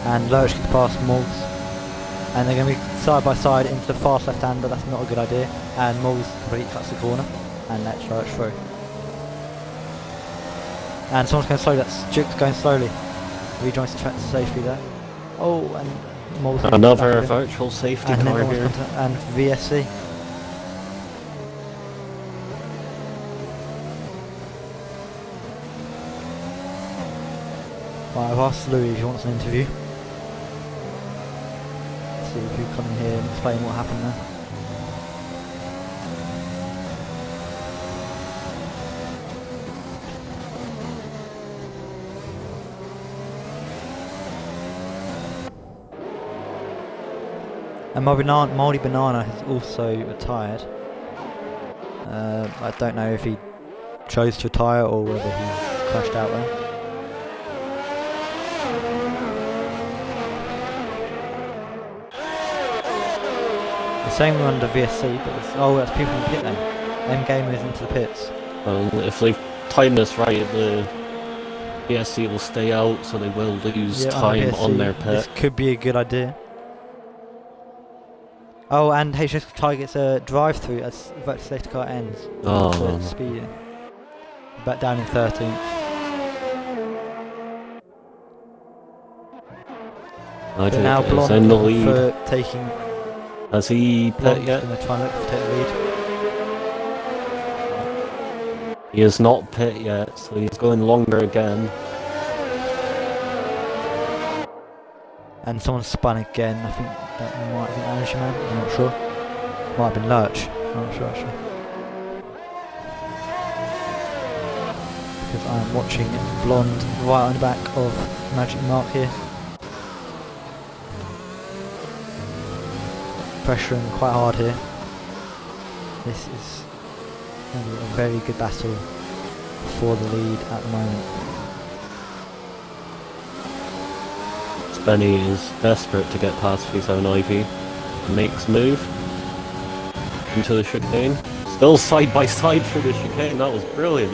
And Lurch gets past Moles. And they're going to be side by side into the fast left hand, but that's not a good idea. And Moles completely cuts the corner and lets Lurch through. And someone's going slowly, that's Duke's going slowly. Rejoins the track safely there. Oh, and Moles. Another virtual safety car here. And VSC. Right, I've asked Louis if he wants an interview. See if you come in here and explain what happened there. And Moldy Banana has also retired. I don't know if he chose to retire or whether he's crashed out there. Same one under VSC, but oh, that's people in the pit then. M Gamer is into the pits. If they time this right, the VSC will stay out, so they will lose time on their pit. This could be a good idea. Oh, and HS Tiger gets a drive-through as virtual safety car ends. Oh, so speed. Back down in 13th. I So now think is in the lead. For taking. Has he pit yet? Going to try and look to take the lead. He is not pit yet, so he's going longer again. And someone spun again. I think that might have been Anishman. I'm not sure. Might have been Lurch. I'm not sure actually. Because I'm watching Blonde right on the back of Magic Mark here. Pressuring quite hard here. This is going to be a very good battle for the lead at the moment. Benny is desperate to get past V7 Ivy. Makes move into the chicane. Still side by side through the chicane. That was brilliant.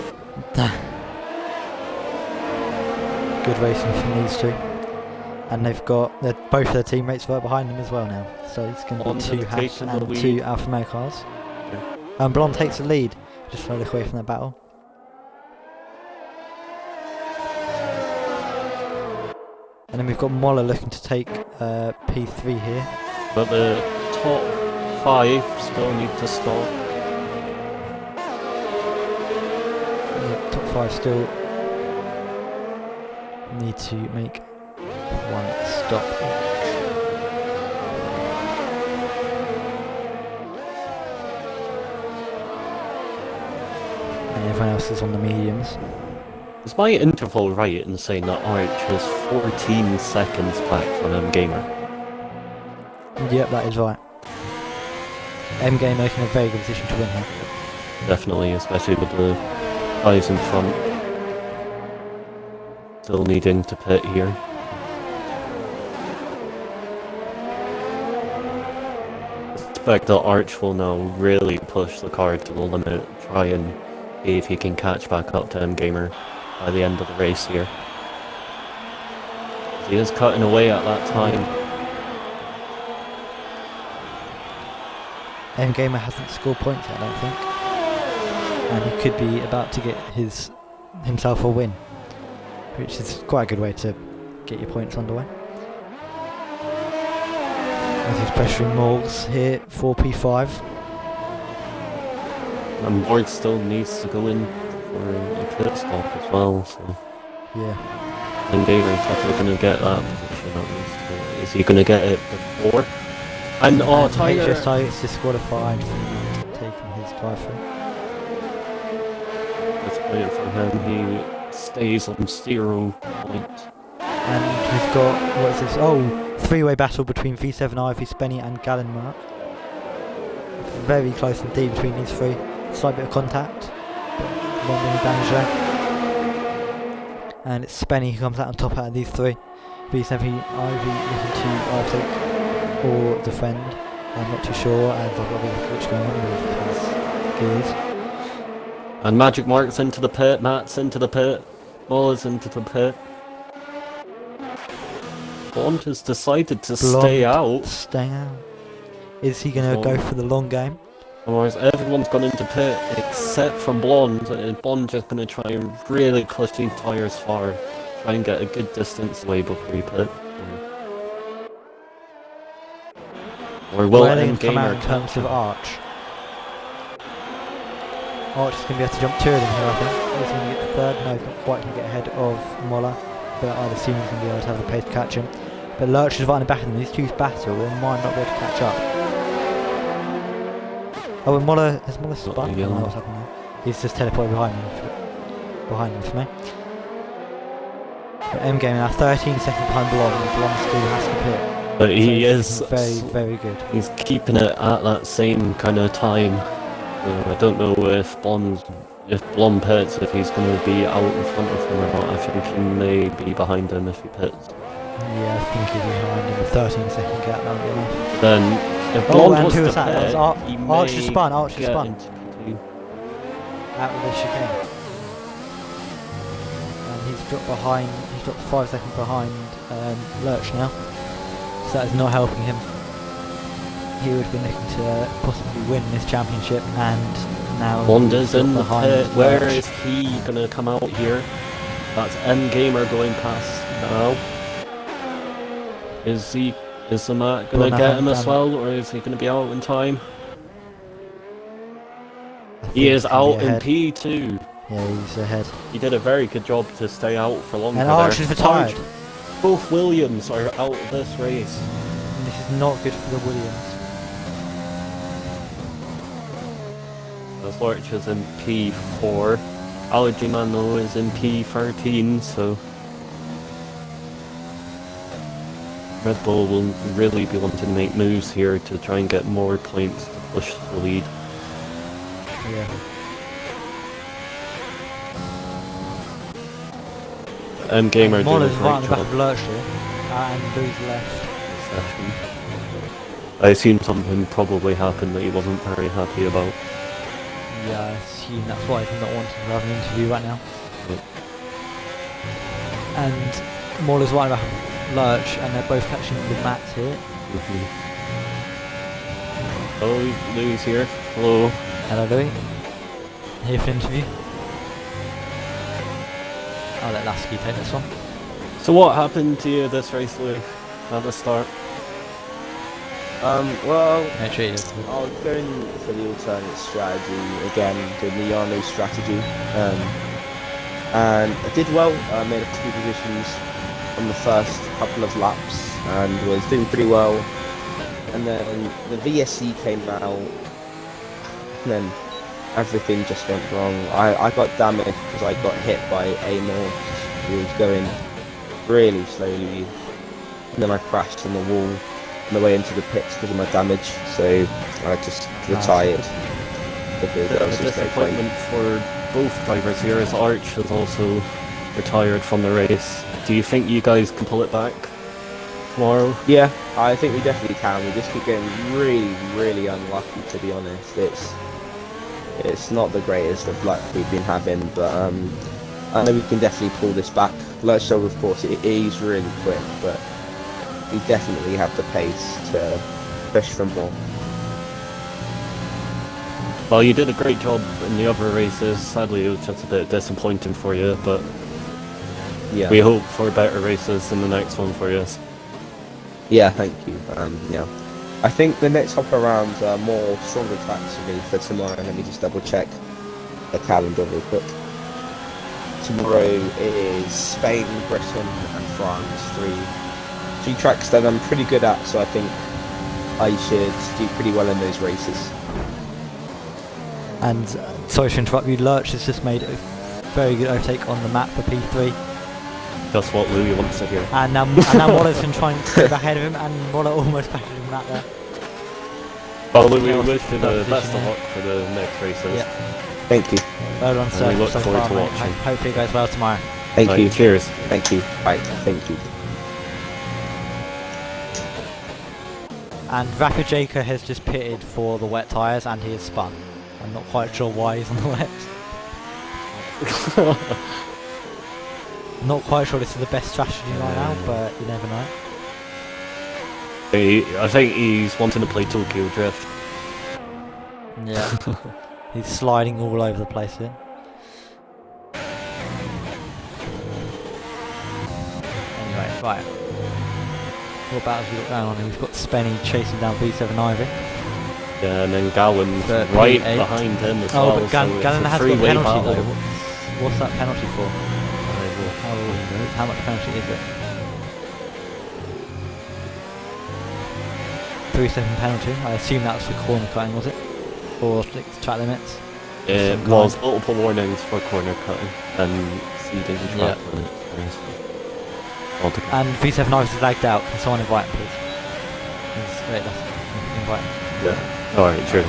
Good racing from these two. And they've got both their teammates right behind them as well now. So it's going to be 2 Haas and 2 Alfa Romeo cars. Yeah. And Blonde takes the lead. Just trying to look away from that battle. And then we've got Moller looking to take P3 here. But the top 5 still need to stop. Yeah, top 5 still need to make 1 stop each. And everyone else is on the mediums. Is my interval right in saying that Arch is 14 seconds back from M-Gamer? Yep, that is right. M-Gamer in a very good position to win here. Definitely, especially with the guys in front. Still needing to pit here. I expect that Arch will now really push the car to the limit, try and see if he can catch back up to M-Gamer by the end of the race here. He is cutting away at that time. Endgamer hasn't scored points yet, I don't think, and he could be about to get himself a win, which is quite a good way to get your points underway. As he's pressuring Morgs here for P5. And Morg still needs to go in for a pit stop as well, so... Yeah. And Gamer's definitely going to get that position at least. Is he going to get it before? And Tiger... HSI is disqualified from taking his drive-through. That's brilliant for him. He stays on 0 points. And we've got, what is this? Oh, three-way battle between V7 Ivy, Spenny and Gallenmark. Very close indeed between these three. Slight bit of contact. One minute damage there. And it's Spenny who comes out on top out of these three. V7 Ivy looking to overtake or defend. I'm not too sure, and I've got a bit of a glitch going on with his gears. And Magic Mark's into the pit, Matt's into the pit, Mullah's into the pit. Bond has decided to stay out. Staying out. Is he going to go for the long game? Otherwise, everyone's gone into pit except for Blonde, and Bond just going to try and really push these tyres far. Try and get a good distance away before he pit. Or will Endgamer in terms of Arch? Arch is going to be able to jump two of them here, I think. Is he going to get the third? No, he's not quite going to get ahead of Moller, but I'd assume he's going to be able to have a pace to catch him. But Lurch is right in the back of them. These two's battle, they might not be able to catch up. Oh, and has Moller spun? I don't know what's happening there. He's just teleported behind him for me. But M-Game now 13 seconds behind Blonde, and Blonde still has to pit. But he is very, very good. He's keeping it at that same kind of time. I don't know if Blonde pits, if he's going to be out in front of him or not. I think he may be behind him if he pits. Yeah, I think he'll be behind him. A 13-second gap, that would be enough. Then, if Blonde was to that? pit, he Arch may spun. get Out with the chicane. And he's dropped 5 seconds behind Lurch now. So that is not helping him. He would have been looking to possibly win this championship, and now Honda's in the pit. Where Lurch. is he gonna come out here? That's Endgamer going past now. Is the Matt gonna get him as well, or is he gonna be out in time? He is out in P2. Yeah, he's ahead. He did a very good job to stay out for longer. And Arch is retired. Both Williams are out of this race. And this is not good for the Williams. Lurch is in P4. Allergy Man though is in P13, so Red Bull will really be wanting to make moves here to try and get more points to push the lead. Yeah. Gamer doing a Moller's great right on the back job. of Lurch here, and Lou's left. I assume something probably happened that he wasn't very happy about. Yeah, I assume that's why he's not wanting to have an interview right now. Yep. And Moller's right on the back of Lurch, and they're both catching the mats here. Oh, Lou's here. Hello. Hello, Louis. Here for an interview. I'll let Lasky take this one. So what happened to you this race, Lou, at the start? Well, Make sure you do. I was going for the alternate strategy again, the Miano strategy, and I did well. I made a few positions on the first couple of laps and was doing pretty well. And then the VSC came out, and then everything just went wrong. I got damaged because I got hit by Amor. He was going really slowly, and then I crashed on the wall on the way into the pits because of my damage, so I just retired. Because A disappointment for both drivers here, as Arch has also retired from the race. Do you think you guys can pull it back tomorrow? Yeah, I think we definitely can. We just keep getting really, really unlucky, to be honest. It's not the greatest of luck we've been having, but I know we can definitely pull this back. Lurch, of course, he's really quick, but we definitely have the pace to push for more. Well, you did a great job in the other races. Sadly, it was just a bit disappointing for you, but Yeah. we hope for better races in the next one for you. Yeah, thank you. Yeah. I think the next couple of rounds are more stronger tracks for me for tomorrow. Let me just double check the calendar real quick. Tomorrow is Spain, Britain, and France. Three tracks that I'm pretty good at, so I think I should do pretty well in those races. And sorry to interrupt you, Lurch has just made a very good overtake on the map for P3. Just what Louis wants to hear. And now Waller's been trying to get ahead of him, and Waller almost battered him out there. Well, Louis, we wish you the best of luck for the next races. Yeah. Thank you. Well done, sir. We look so forward far, to mate. watching. Hopefully it goes well tomorrow. Thank you. Cheers. Thank you. Right. Thank you. And Rapid Jaker has just pitted for the wet tyres, and he has spun. I'm not quite sure why he's on the wet. Not quite sure this is the best strategy right now, but you never know. I think he's wanting to play Tokyo Drift. Yeah. He's sliding all over the place here. Anyway, right. What battles we got going on here? We've got Spenny chasing down V7 Ivy. Yeah, and then Gallen's But right P8. behind him as Oh, well. but Gallen has got a three-way penalty battle. though. What's that penalty for? How much penalty is it? 3-second penalty. I assume that was for corner cutting, was it? Or track limits? It Some was kind. multiple warnings for corner cutting and seeding the track limits. Altogether. And V7 Ives is lagged out. Can someone invite him, please? Wait, that's invite him. Yeah. Alright, sure.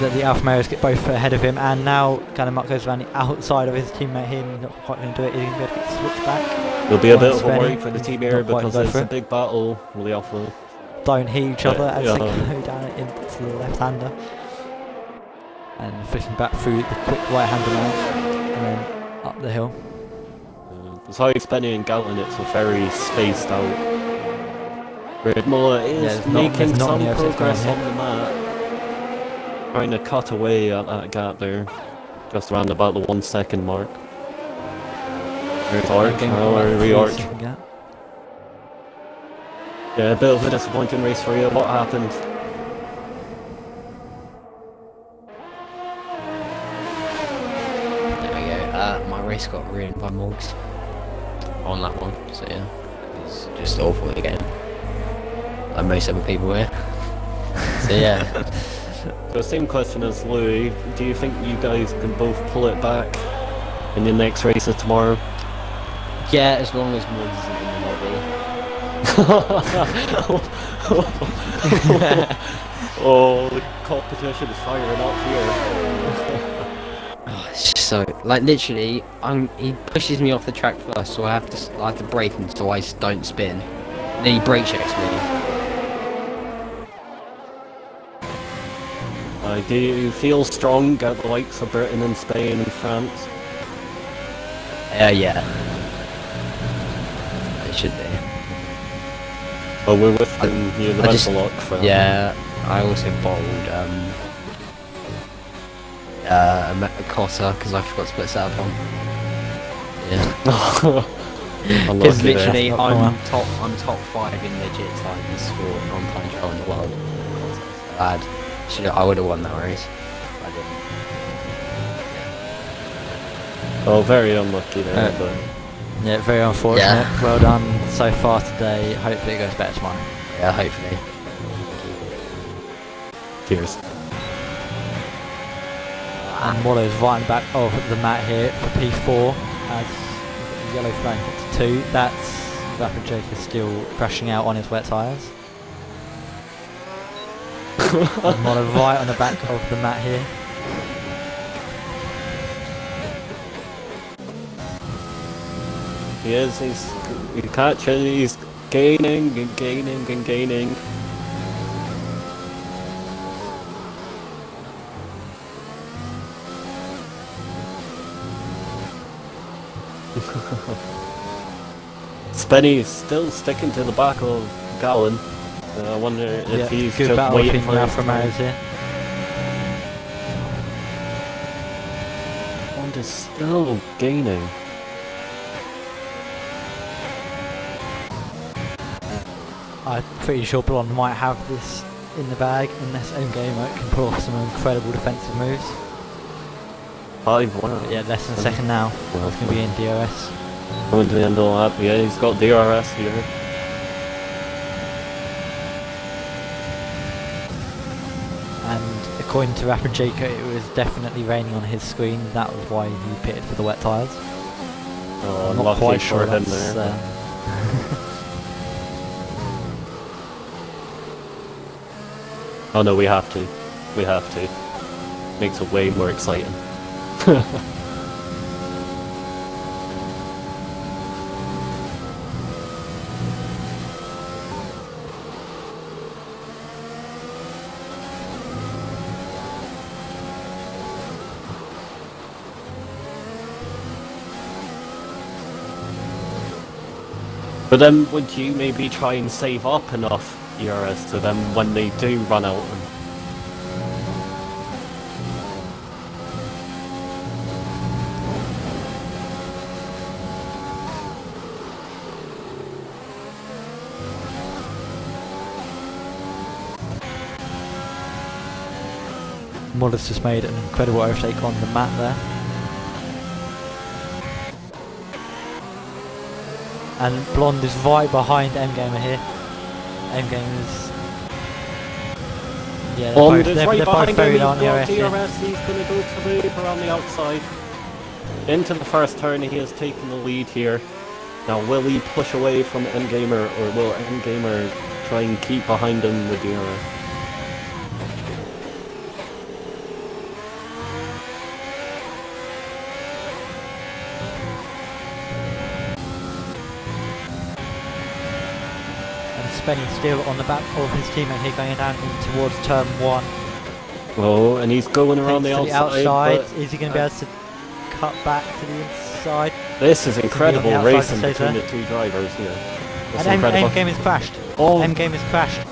That the Alfa Romeos get both ahead of him, and now Gallimuk goes around the outside of his teammate here. Not quite going to do it. He's going to be able to get switched back. There'll be a bit of a Spenny. worry for the team here Not quite because go it's for a it. big battle with the Alpha. Don't hit each other as Yeah. they go down into the left-hander. And flicking back through the quick right-hander now, and then up the hill. Besides Spenny and Gallen, it's a very spaced out. Red Muller is there's not making some many overtakes progress going on the map. Trying to cut away at that gap there. Just around about the 1 second mark. There's Arch, now we're re-Arch. Yeah, a bit of a disappointing race for you. What happened? There we go. My race got ruined by Morgs on that one, so yeah, it's just awful again. Like most other people here. So yeah. So the same question as Louis. Do you think you guys can both pull it back in the next races tomorrow? Yeah, as long as Morgs isn't in the lobby. Oh, the competition is firing up here. Oh, it's just so like literally, he pushes me off the track first, so I have to brake him so I don't spin. And then he brake checks me. Do you feel strong at the likes of Britain and Spain and France? Yeah. It should be. Well, we're with them, you the best of luck for that. Yeah, I also bottled a Cotta because I forgot to put setup on. Yeah. Because literally, there. I'm top 5 in legit times for non-time trial in the world. I would have won that race. I didn't. Oh, very unlucky there, but... Yeah, very unfortunate. Yeah. Well done so far today. Hopefully it goes better tomorrow. Yeah, hopefully. Cheers. And Waller's right in the back of the mat here for P4 as the yellow flag to 2. That's Rapid Jaker still crashing out on his wet tyres. And Waller right on the back of the mat here. He's catching, he's gaining and gaining and gaining. Spenny's still sticking to the back of Gallen. I wonder if Yeah, he's good just battle waiting between for Alfa his turn. Romeos here. And is still gaining. I'm pretty sure Blonde might have this in the bag unless Endgamer can pull off some incredible defensive moves. 5-1. But yeah, less than a second now. It's going to be in DRS. Coming to the end of the lap. Yeah, he's got DRS here. And according to Rapper Jacob, it was definitely raining on his screen. That was why he pitted for the wet tyres. Oh, I'm not lucky quite for sure him that's, there. Oh no, we have to. We have to. Makes it way more exciting. But then would you maybe try and save up enough ERS so then when they do run out and Muller's just made an incredible overtake on the mat there. And Blonde is right behind Endgamer here. Endgamer's... Yeah, Bond is they're right both behind very him, on he's got DRS here. DRS, he's going to go smooth around the outside. Into the first turn, he has taken the lead here. Now will he push away from Endgamer, or will Endgamer try and keep behind him with DRS? Spenny still on the back of his teammate here, going down in towards turn 1. Oh, and he's going around Takes the to outside. outside. Is he going to be able to cut back to the inside? This is incredible on the outside racing to stay between there. the two drivers here. That's And incredible. Endgame has crashed. Oh. Endgame has crashed.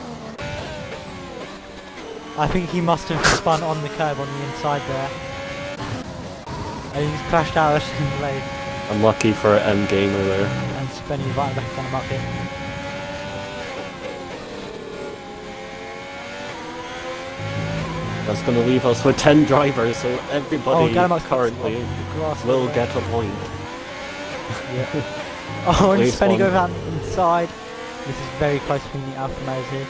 I think he must have spun on the curb on the inside there. And he's crashed out in the lane. Unlucky for Endgamer there. And Spenny right back on him up here. That's going to leave us with 10 drivers, so everybody Gallimox currently grass will there. get a point. Yeah. Oh, and Least Spenny one. goes out inside. This is very close between the Alfa Romeos here.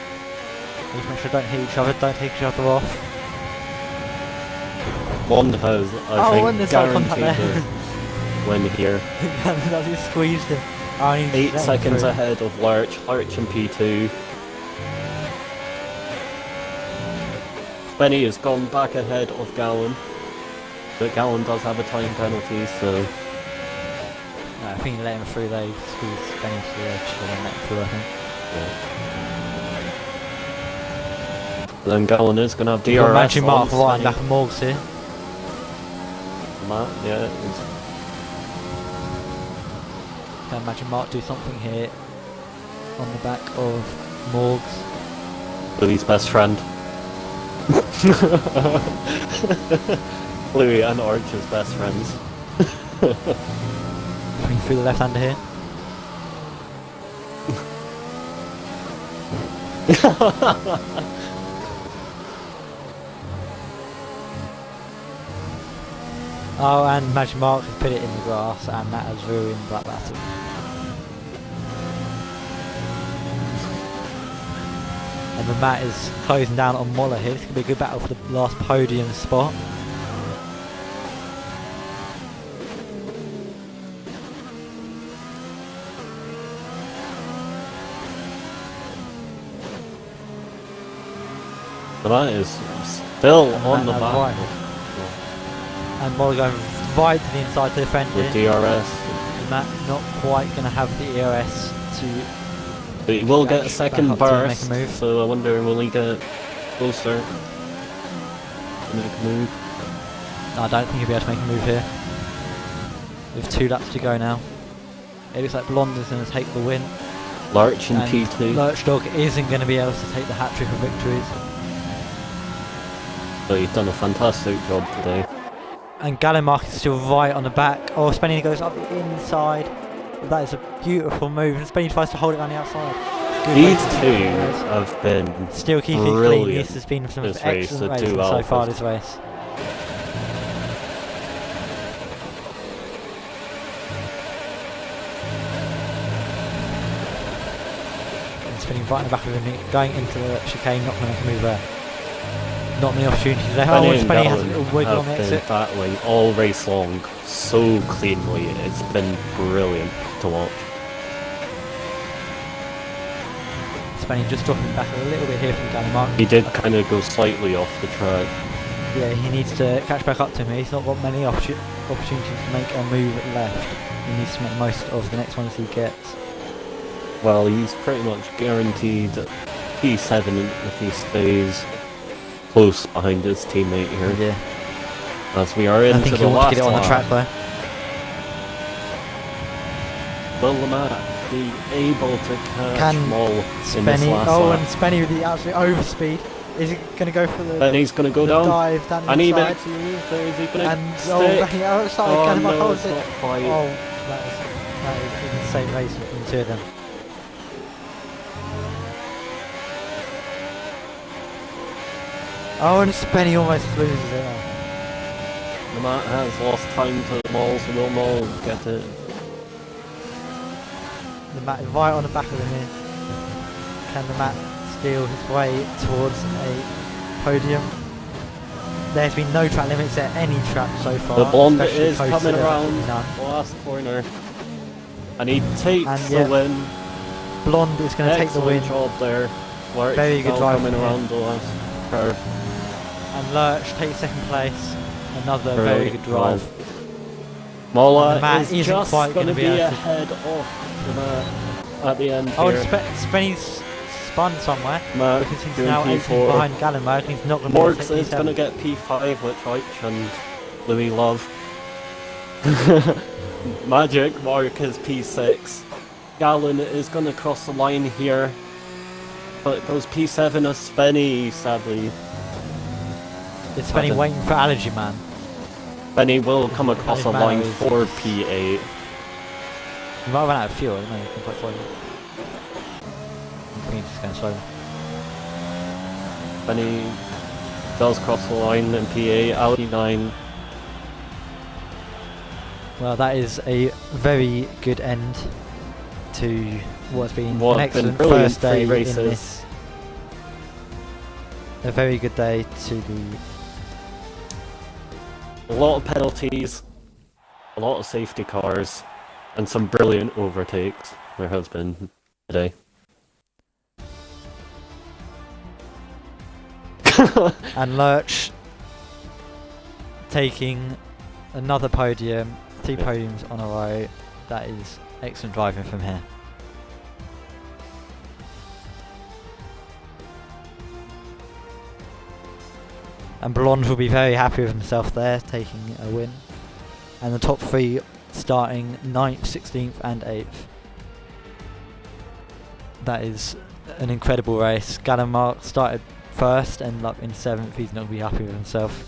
Just make sure don't hit each other, don't take each other off. Bond has, I and think, there's no contact guaranteed there. to win here. That's he squeezed him. Oh, and he's 8 let him seconds through. ahead of Lurch in P2. Benny has gone back ahead of Gowan. But Gowan does have a time penalty, so... No, I think he let him through though. He squeezed Spenny to the edge and then let him through, I think. Yeah. Then Gowan is going to have We've got DRS Magic Mark on right Spenny. back of Morgs here. Matt, yeah, it's Can Magic Mark do something here on the back of Morgs? Louis' best friend. Louis and Archer's best friends. Coming through the left-hander here. Oh, and Magic Mark has put it in the grass, and that has ruined that battle. And the mat is closing down on Moller here. This could be a good battle for the last podium spot. But that is still And on the that- back right. And Moller going right to the inside to defend with here. DRS. Matt not quite going to have the ERS to... But he will get a Back second up to make a burst, move. so I wonder will he get closer to make a move. No, I don't think he'll be able to make a move here. With 2 laps to go now. It looks like Blonde is going to take the win. Lurch in And P2. Lurch Dog isn't going to be able to take the hat-trick of victories. But he's done a fantastic job today. And Gallimark is still right on the back. Oh, Spenny goes up the inside. That is a beautiful move. And Spenny tries to hold it on the outside. Good These race. two have been Still keeping it clean. brilliant This has been some this race, excellent the racing two so far alphas. this race. And Spinning right in the back of him, going into the chicane, not going to make a move there. Not many opportunities there. Benny Oh, and Spenny has a Gallon little wiggle on have the been exit. battling all race long so cleanly. It's been brilliant to watch. Spenny just dropping back a little bit here from Gallimark. He did kind of go slightly off the track. Yeah, he needs to catch back up to me. He's not got many opportunities to make a move left. He needs to make the most of the next ones he gets. Well, he's pretty much guaranteed P7 if he stays close behind his teammate here. Yeah. As we are I into think the he wants last to get it on the lap. track though. Will Lamar be able to catch Can Moll in this Spenny, last oh, lap? and Spenny with the absolute overspeed. Is he going to go for the Benny's going to go down. dive down the And he inside? makes a move there. Is he going to And stick? Benny outside, Oh Gallimark no, holds it's it. not quite. Oh, that is an insane racing from the two of them. Oh, and Spenny almost loses it now. Lamar has lost time to Moll, so will Moll get it? The mat right on the back of him here. Can the mat steal his way towards a podium? There's been no track limits at any track so far. The blonde especially is close to coming the around none. the last corner. And he takes And the yeah, win. Blonde is going to take the Excellent win. job there. Lurch Very good now drive coming from him. around the last curve. And Lurch takes second place. Another Great very good drive. Molla And the mat is isn't just quite going to gonna be be able to- ahead of the mat at the end Oh, here. and Spenny's spun somewhere Matt because he's doing now 18 P4. behind Gallimark and he's not going to be able to Morgs take is going to P7. get P5, which Reich and Louis love. Magic Mark is P6. Gallon is going to cross the line here. But it goes P7 as Spenny, sadly. It's Spenny waiting for Allergy Man. Spenny will come across the Manor line is- for P8. He might run out of fuel, isn't he? He's quite slowly. I think he's just going slowly. Spenny does cross the line in P8, out P9. Well, that is a very good end to what's been What an have been excellent brilliant first day in three races. this. A very good day to the. A lot of penalties, a lot of safety cars, and some brilliant overtakes there has been today. And Lurch taking another podium, 2 Yeah. podiums on a row. That is excellent driving from here. And Blonde will be very happy with himself there, taking a win. And the top 3 starting 9th, 16th and 8th. That is an incredible race. Gallimark started first, ended up in 7th. He's not going to be happy with himself.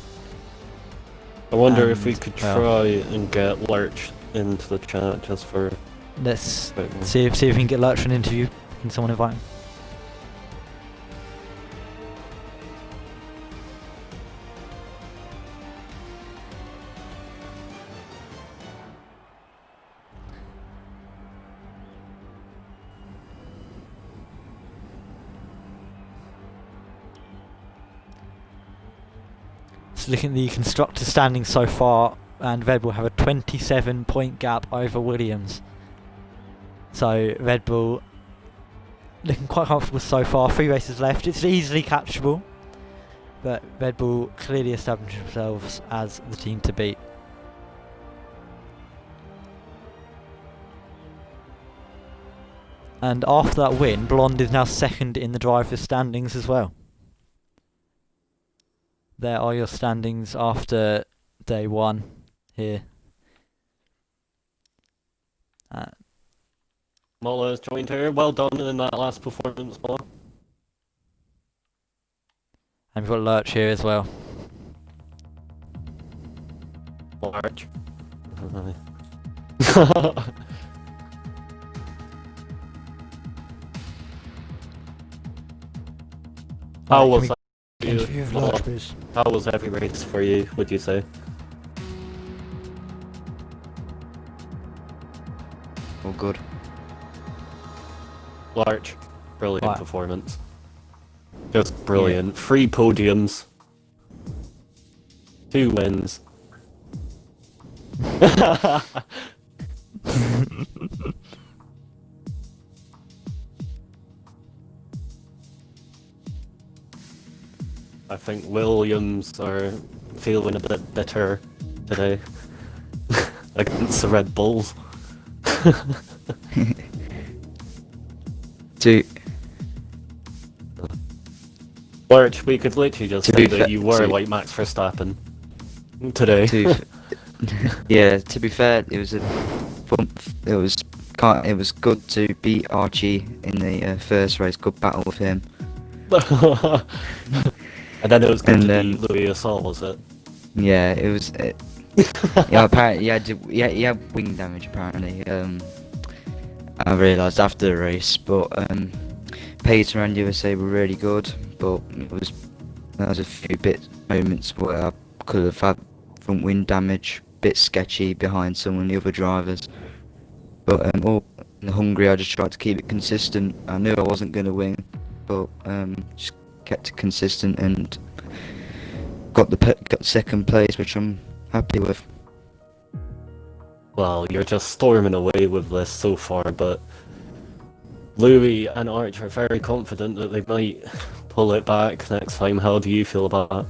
I wonder if we And, could well- try and get Lurch into the chat just for Let's a bit more. see if we can get Lurch for an interview. Can someone invite him? So looking at the constructor standings so far, and Red Bull have a 27-point gap over Williams. So Red Bull looking quite comfortable so far. 3 races left. It's easily catchable, but Red Bull clearly established themselves as the team to beat. And after that win, Blonde is now second in the drivers' standings as well. There are your standings after day 1 here. Mola has joined here. Well done in that last performance, Mola. And we've got Lurch here as well. Large. How was that for you, Mola? How was every race for you, would you say? All good. Large. Brilliant Right. performance. Just brilliant. 3 podiums. 2 wins. I think Williams are feeling a bit bitter today against the Red Bulls. To Lurch, we could literally just To say be that fair- you were to- like Max Verstappen today. yeah, to be fair, it was a bump. It was good to beat Archie in the first race. Good battle with him. And then it was good And to then- beat Louis Assault, was it? Yeah, it was. Yeah, apparently he had wing damage. Apparently, I realised after the race, but Peter and USA were really good, but there was a few moments where I could have had front wing damage, bit sketchy behind some of the other drivers. But all in Hungary, I just tried to keep it consistent. I knew I wasn't going to win, but just kept it consistent and got second place, which I'm happy with. Well, you're just storming away with this so far, but Louis and Arch are very confident that they might pull it back next time. How do you feel about that?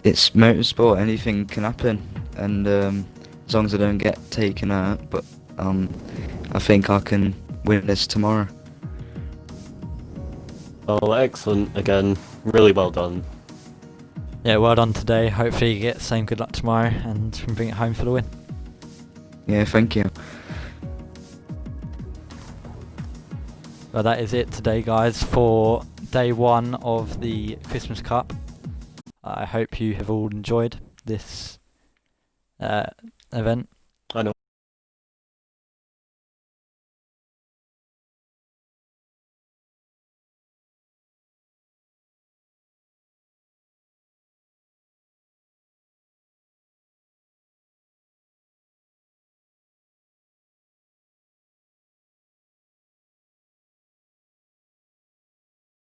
It's motorsport, anything can happen, and as long as I don't get taken out, but I think I can win this tomorrow. Oh, excellent again. Really well done. Yeah, well done today. Hopefully you get the same good luck tomorrow and can bring it home for the win. Yeah, thank you. Well, that is it today, guys, for day 1 of the Christmas Cup. I hope you have all enjoyed this event.